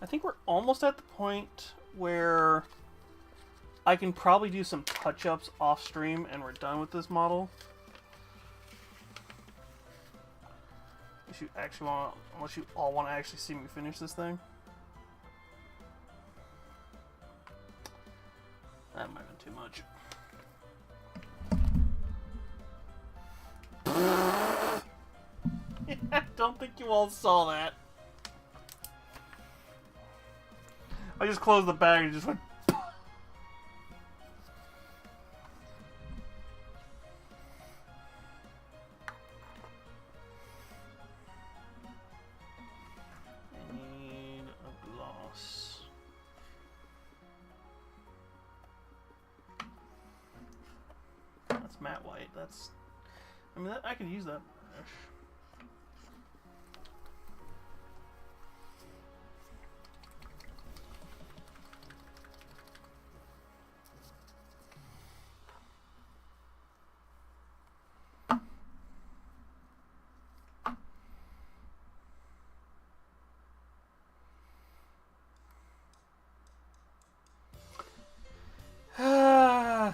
I think we're almost at the point where I can probably do some touch-ups off stream and we're done with this model. Unless you all want to actually see me finish this thing. That might have been too much. I don't think you all saw that. I just closed the bag and just went. I need a gloss. That's matte white. I mean, I could use that brush.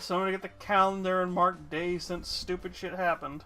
So I'm gonna get the calendar and mark days since stupid shit happened.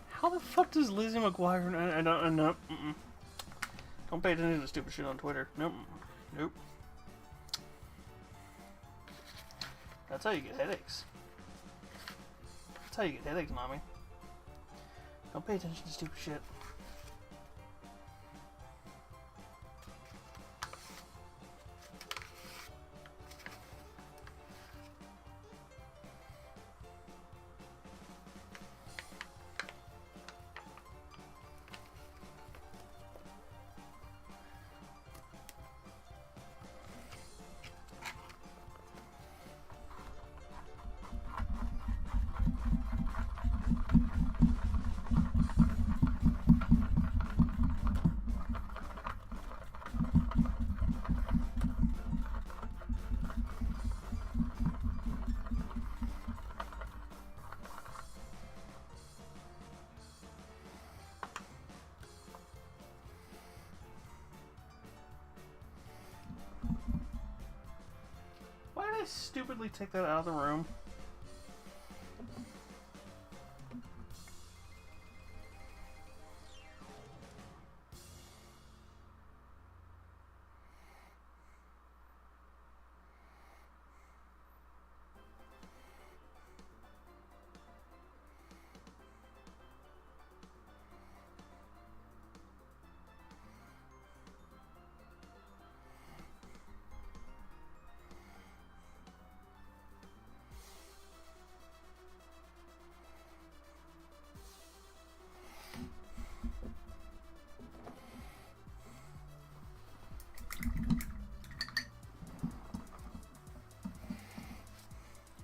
How the fuck does Lizzie McGuire... I don't... No. Don't pay attention to stupid shit on Twitter. Nope. Nope. That's how you get headaches. That's how you get headaches, mommy. Don't pay attention to stupid shit. Why did I stupidly take that out of the room?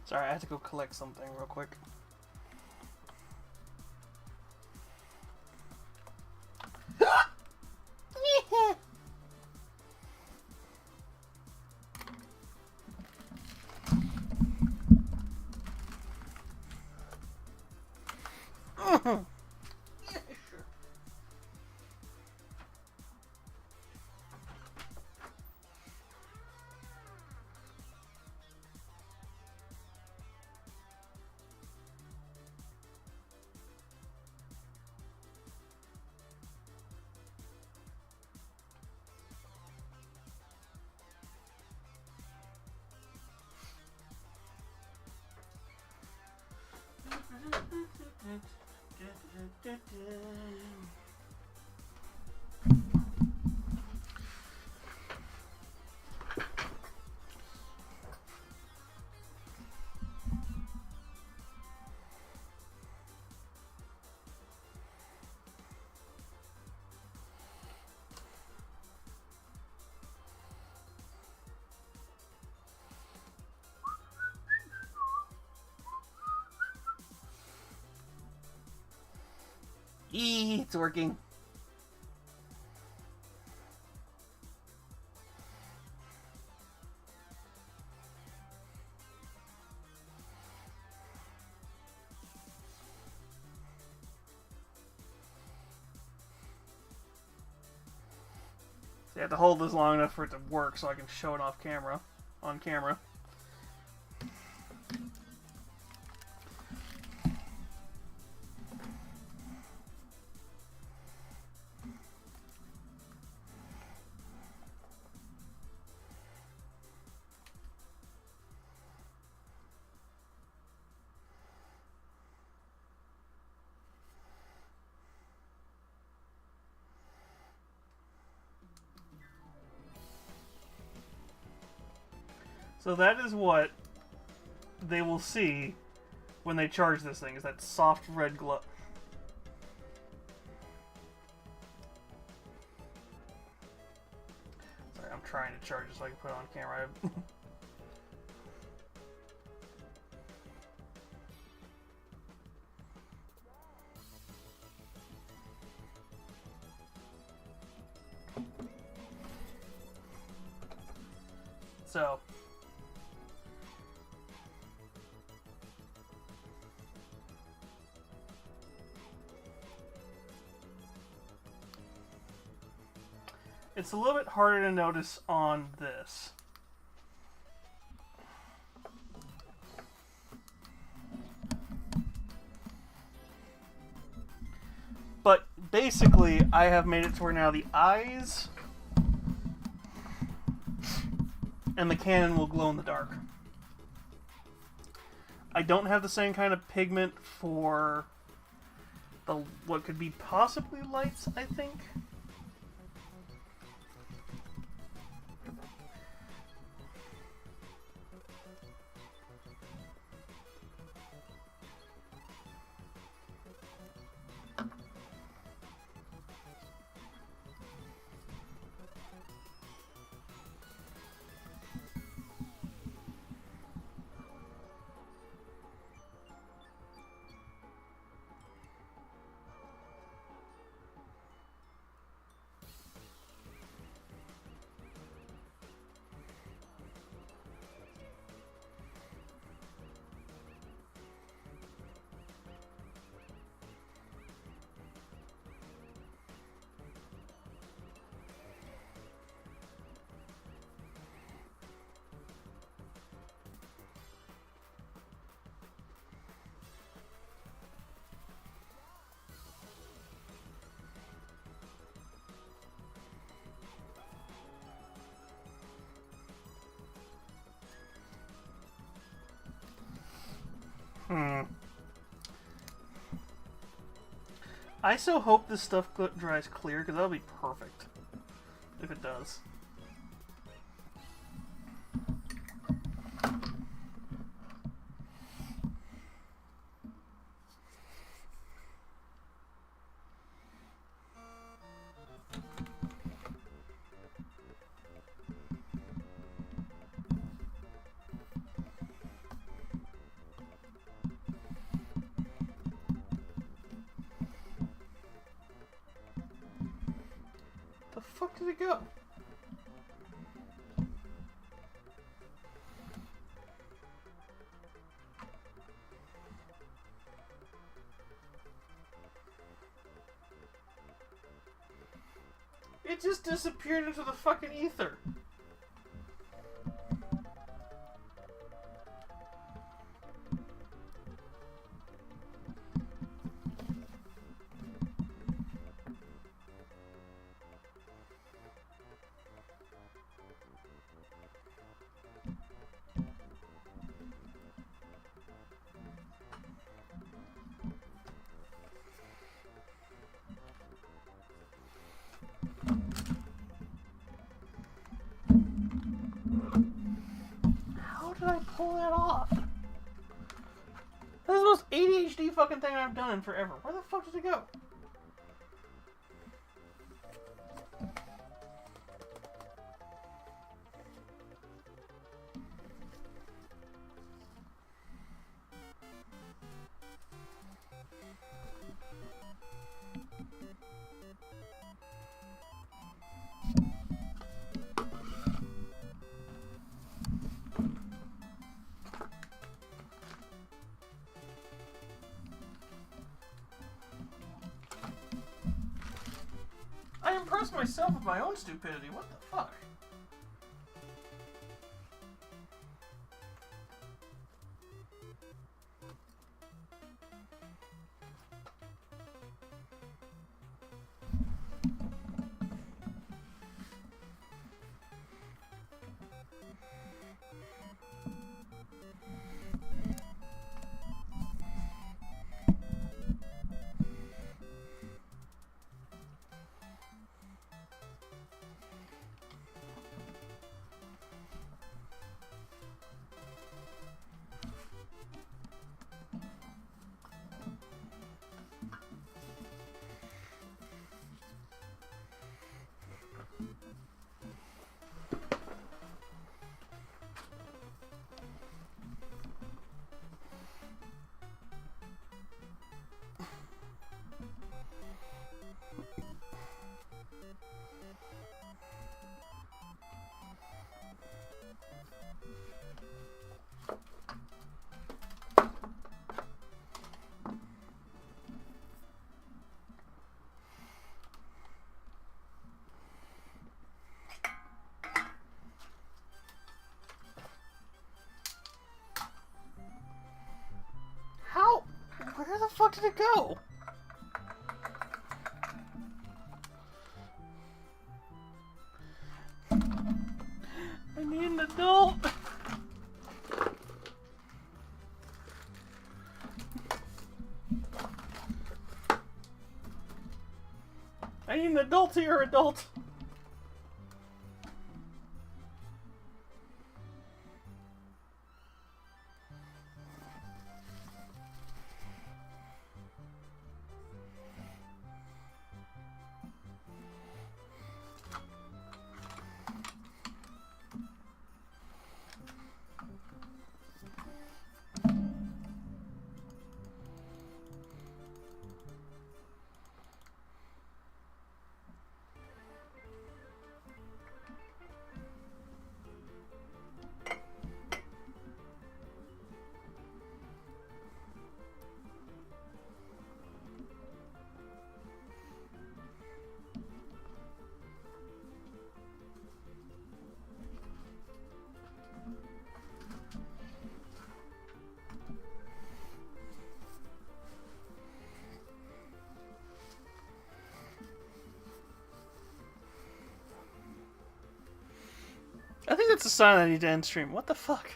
Sorry, I had to go collect something real quick. Yeah, sure. It's working. So you have to hold this long enough for it to work so I can show it off camera. On camera. So that is what they will see when they charge this thing, is that soft red glow. Sorry, I'm trying to charge it so I can put it on camera. So... it's a little bit harder to notice on this. But basically, I have made it to where now the eyes and the cannon will glow in the dark. I don't have the same kind of pigment for the what could be possibly lights, I think. I so hope this stuff dries clear, because that'll be perfect. If it does. The fuck did it go? It just disappeared into the fucking ether. How did I pull that off? This is the most ADHD fucking thing I've done in forever. Where the fuck did it go? I impressed myself with my own stupidity. What the fuck? How? Where the fuck did it go? I need an adult. I need an adult here, adult. I think that's a sign I need to end stream. What the fuck?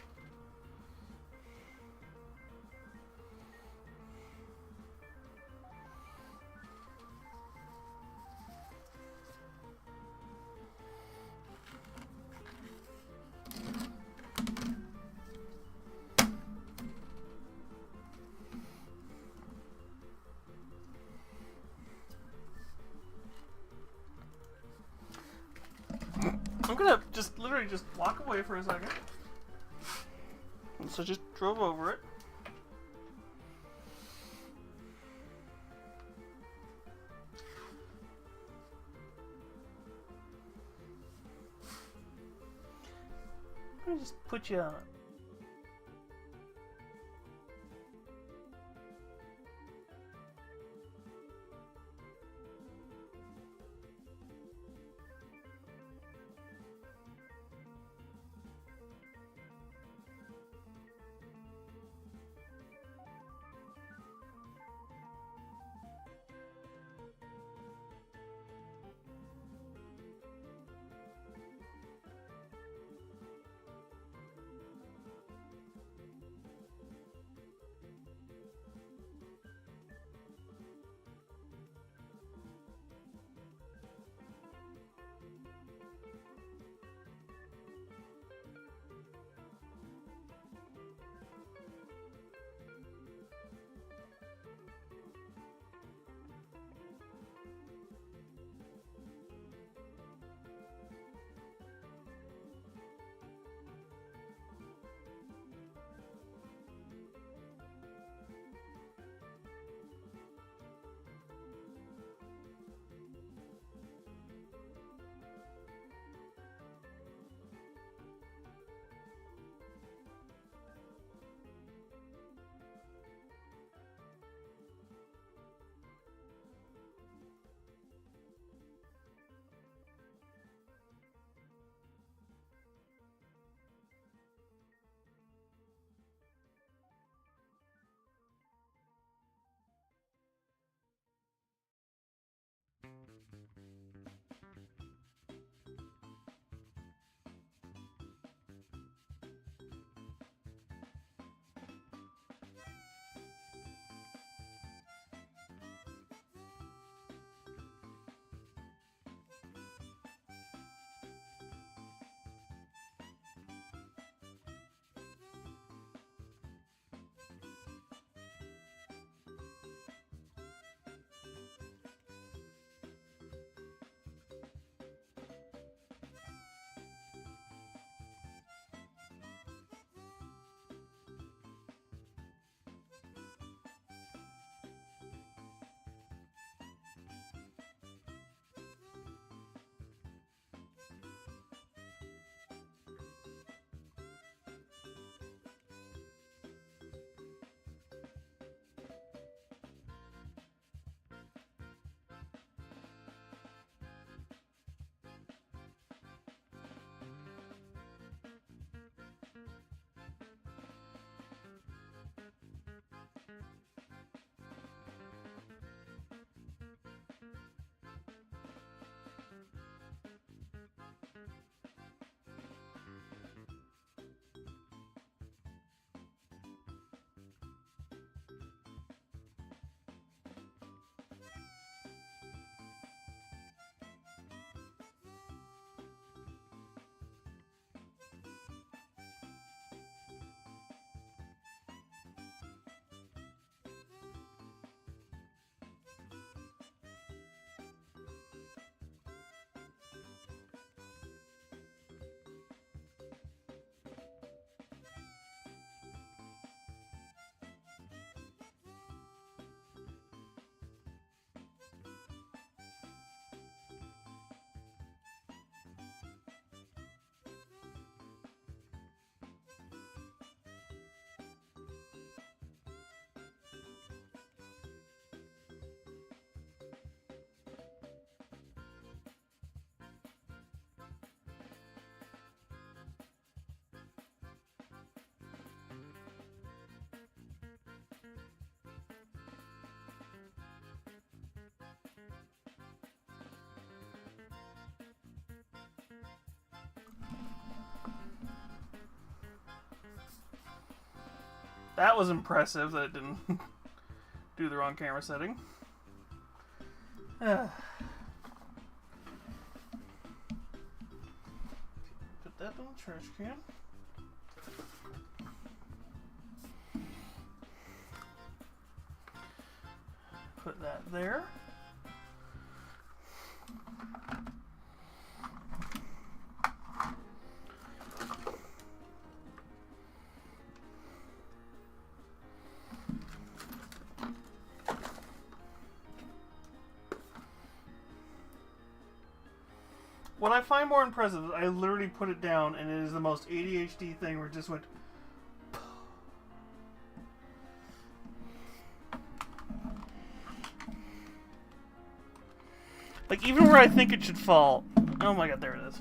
I'm gonna just literally just walk away for a second. So just drove over it. I'm gonna just put you on it. That was impressive that it didn't do the wrong camera setting. Put that in the trash can. Put that there. What I find more impressive is I literally put it down and it is the most ADHD thing where it just went. Like, even where I think it should fall. Oh my god, there it is.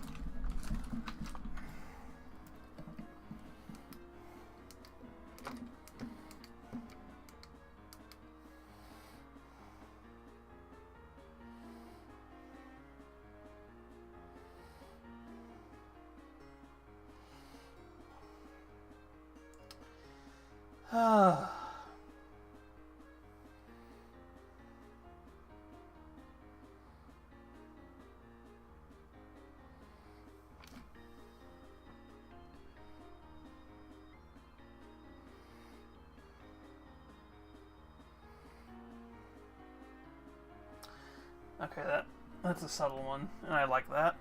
Okay, that's a subtle one, and I like that.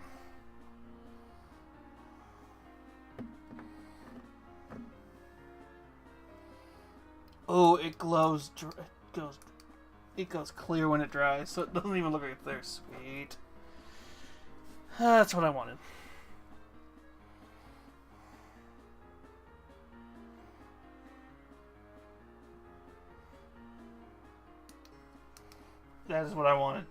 Oh, it glows. It goes clear when it dries, so it doesn't even look like it's there. Sweet. That's what I wanted. That is what I wanted.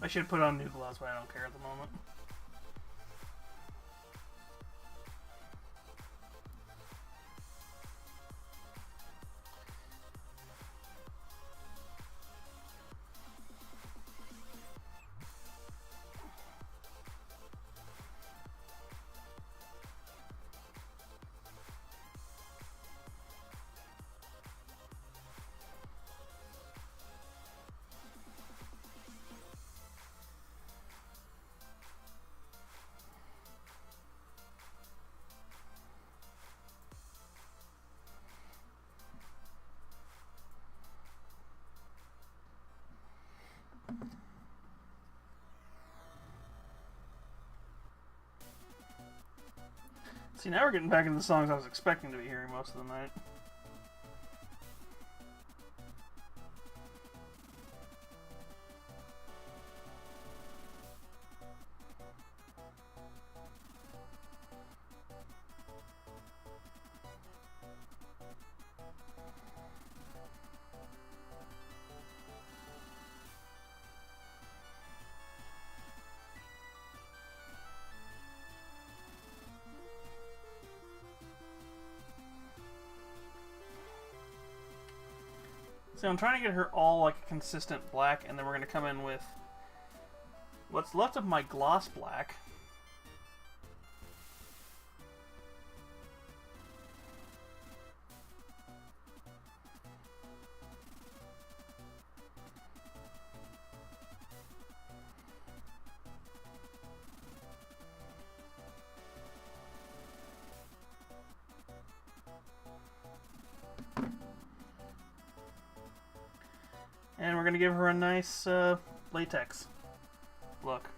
I should put on new gloves, but I don't care at the moment. See, now we're getting back into the songs I was expecting to be hearing most of the night. So I'm trying to get her all like a consistent black, and then we're going to come in with what's left of my gloss black. And we're going to give her a nice latex look.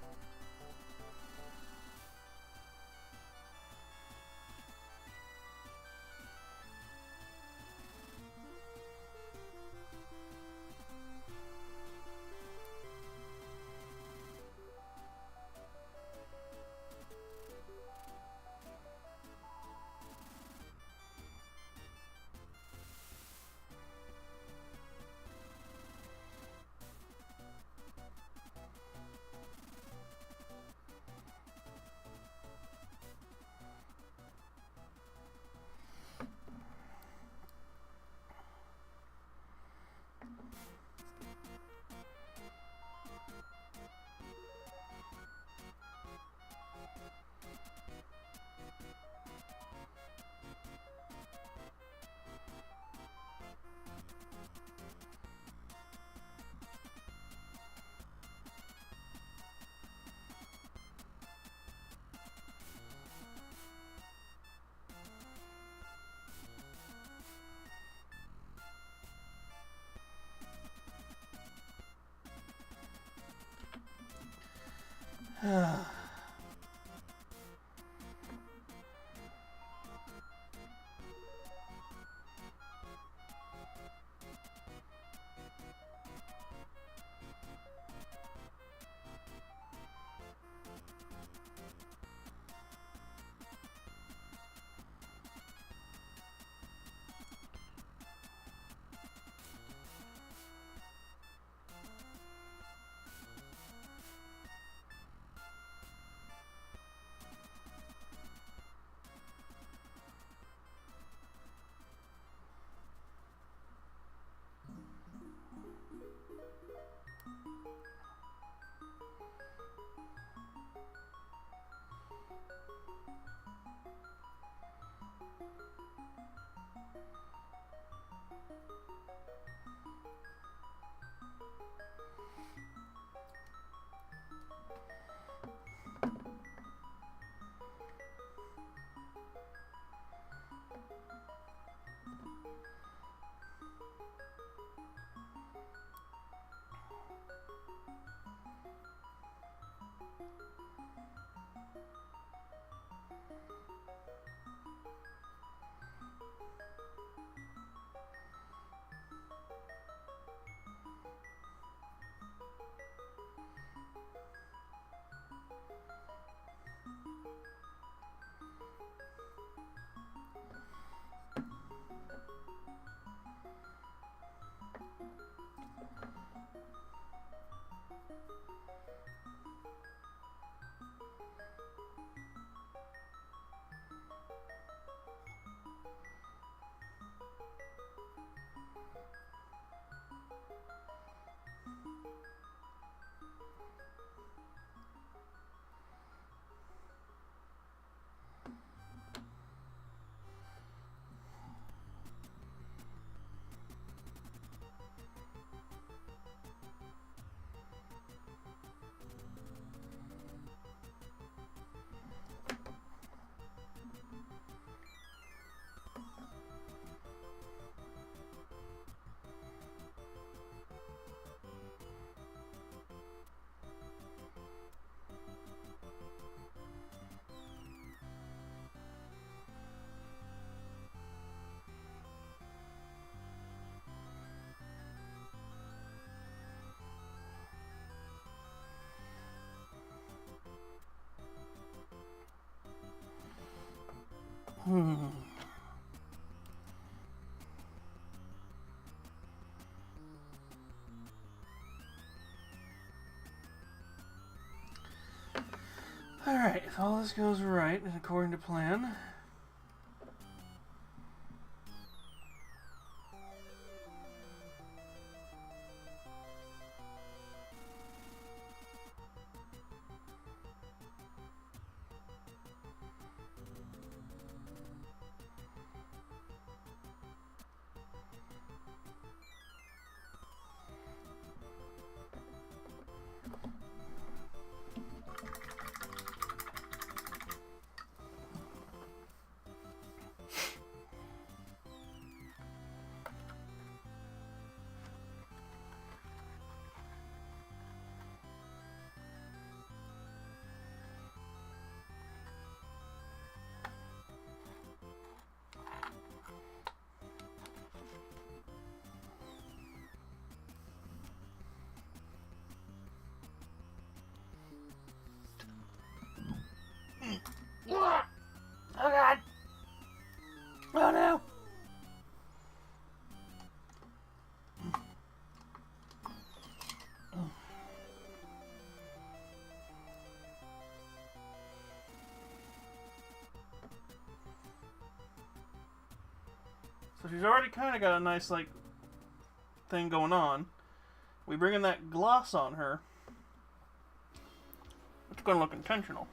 Alright, if all this goes right and according to plan. Oh god! Oh no! So she's already kind of got a nice, like, thing going on. We bring in that gloss on her. It's going to look intentional.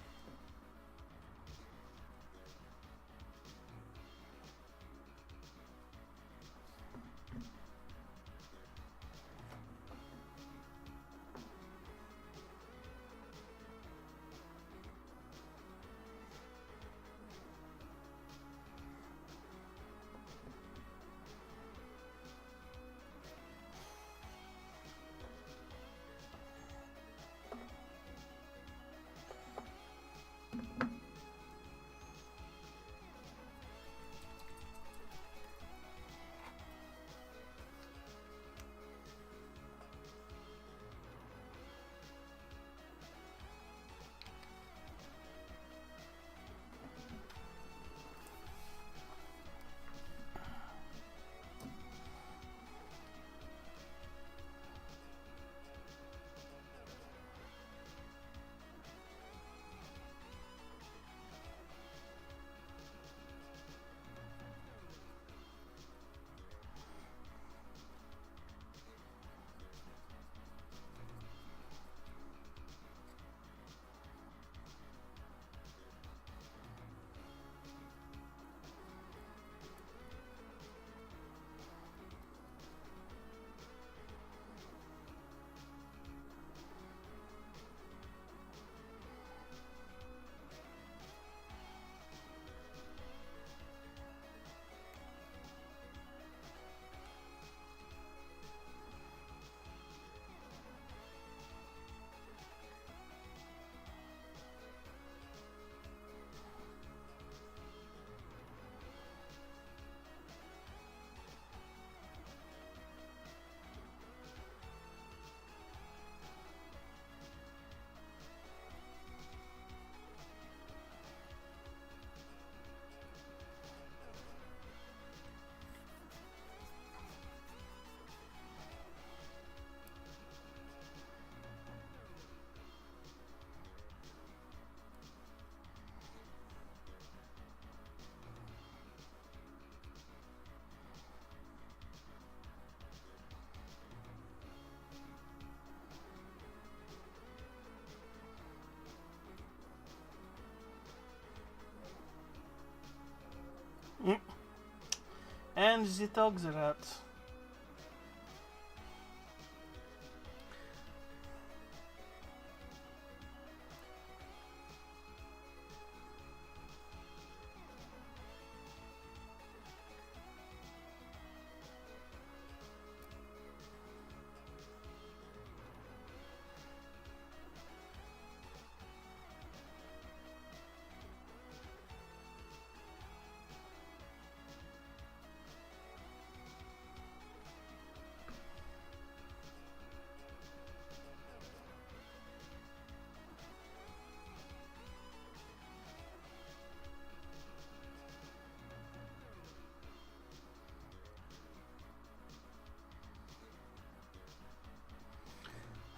And the dogs are out.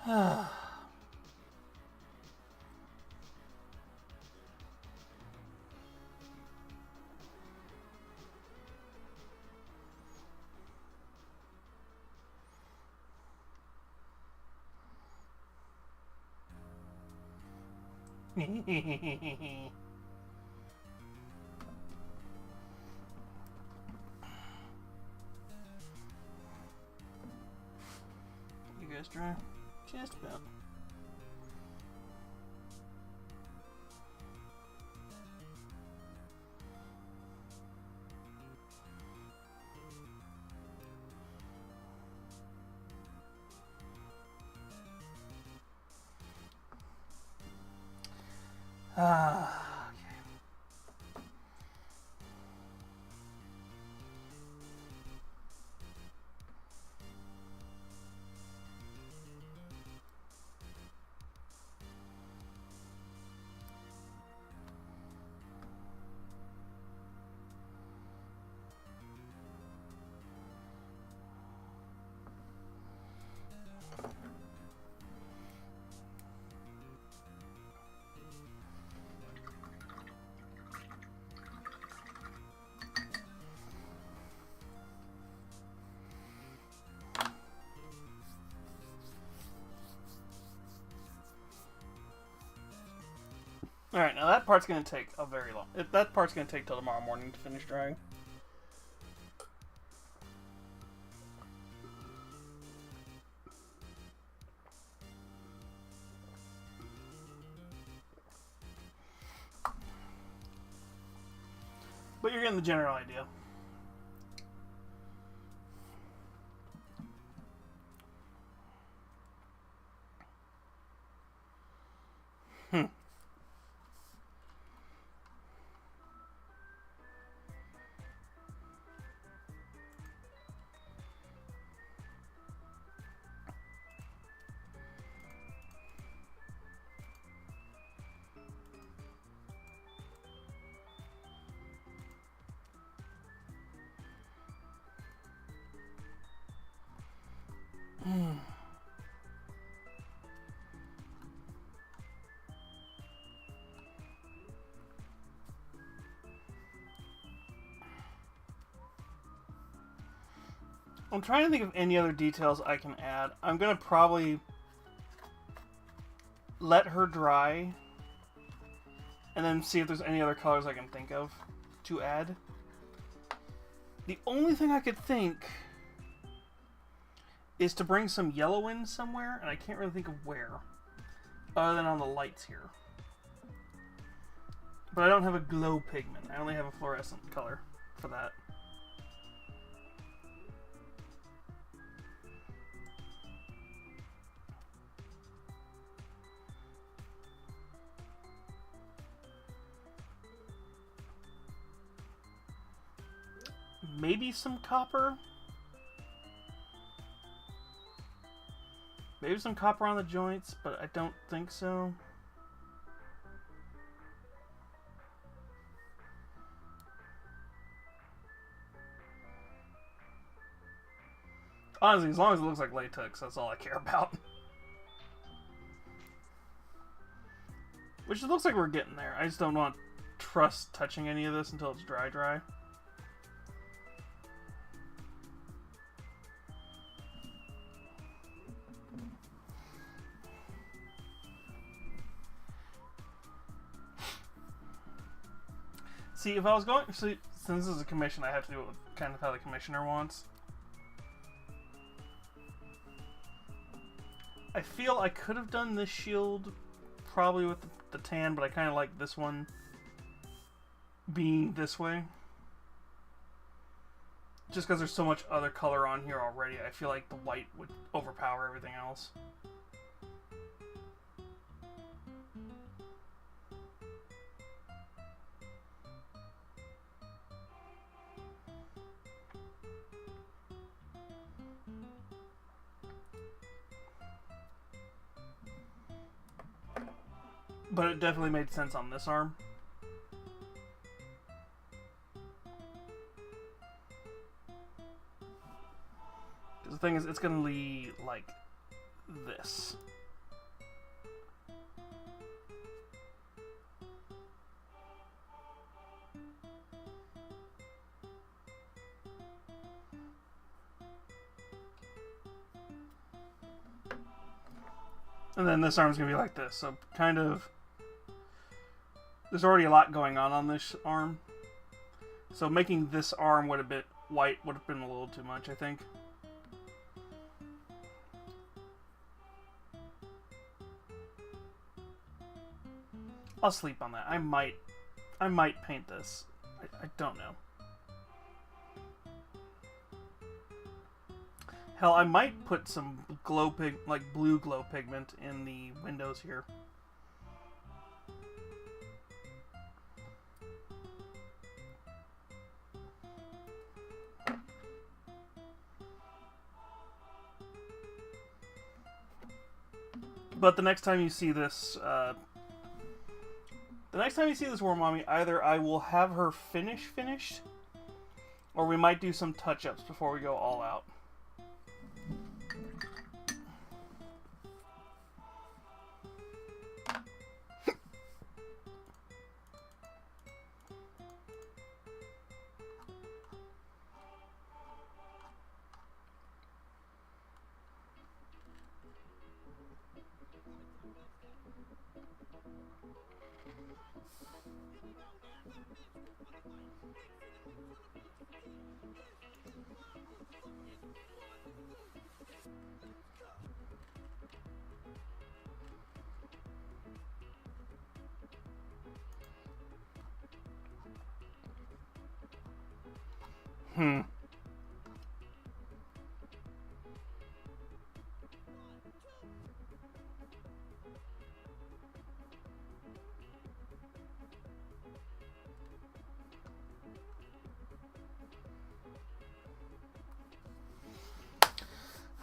You guys dry? Just about. Ah, okay. Alright, now that part's going to take a very long... That part's going to take till tomorrow morning to finish drying. But you're getting the general idea. I'm trying to think of any other details I can add. I'm going to probably let her dry and then see if there's any other colors I can think of to add. The only thing I could think is to bring some yellow in somewhere, and I can't really think of where, other than on the lights here. But I don't have a glow pigment. I only have a fluorescent color for that. Maybe some copper? Maybe some copper on the joints, but I don't think so. Honestly, as long as it looks like latex, that's all I care about. Which it looks like we're getting there. I just don't want to trust touching any of this until it's dry. See, if I was going... See, since this is a commission, I have to do it with kind of how the commissioner wants. I feel I could have done this shield probably with the tan, but I kind of like this one being this way. Just because there's so much other color on here already, I feel like the white would overpower everything else. But it definitely made sense on this arm. Because the thing is, it's going to be like this. And then this arm's going to be like this. So kind of... There's already a lot going on this arm. So making this arm would have been white would have been a little too much, I think. I'll sleep on that. I might paint this. I don't know. Hell, I might put some blue glow pigment in the windows here. But the next time you see this, War Mommy, either I will have her finished, or we might do some touch-ups before we go all out.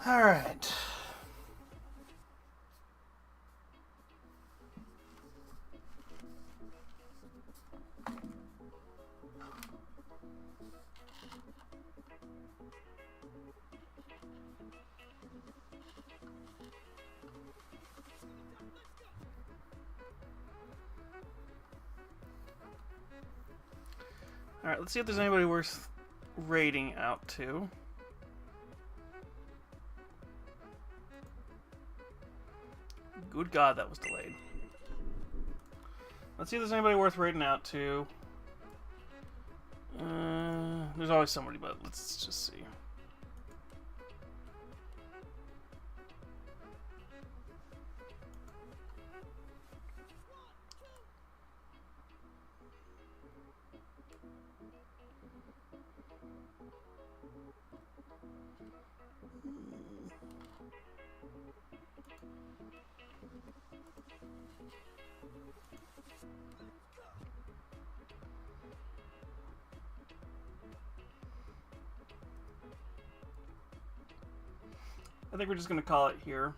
All right. All right, let's see if there's anybody worth raiding out to. Good God, that was delayed. Let's see if there's anybody worth raiding out to. There's always somebody, but let's just see. I think we're just going to call it here.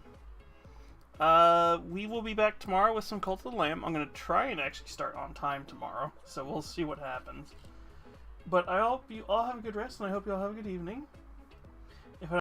We will be back tomorrow with some Cult of the Lamb. I'm going to try and actually start on time tomorrow, so we'll see what happens. But I hope you all have a good rest, and I hope you all have a good evening.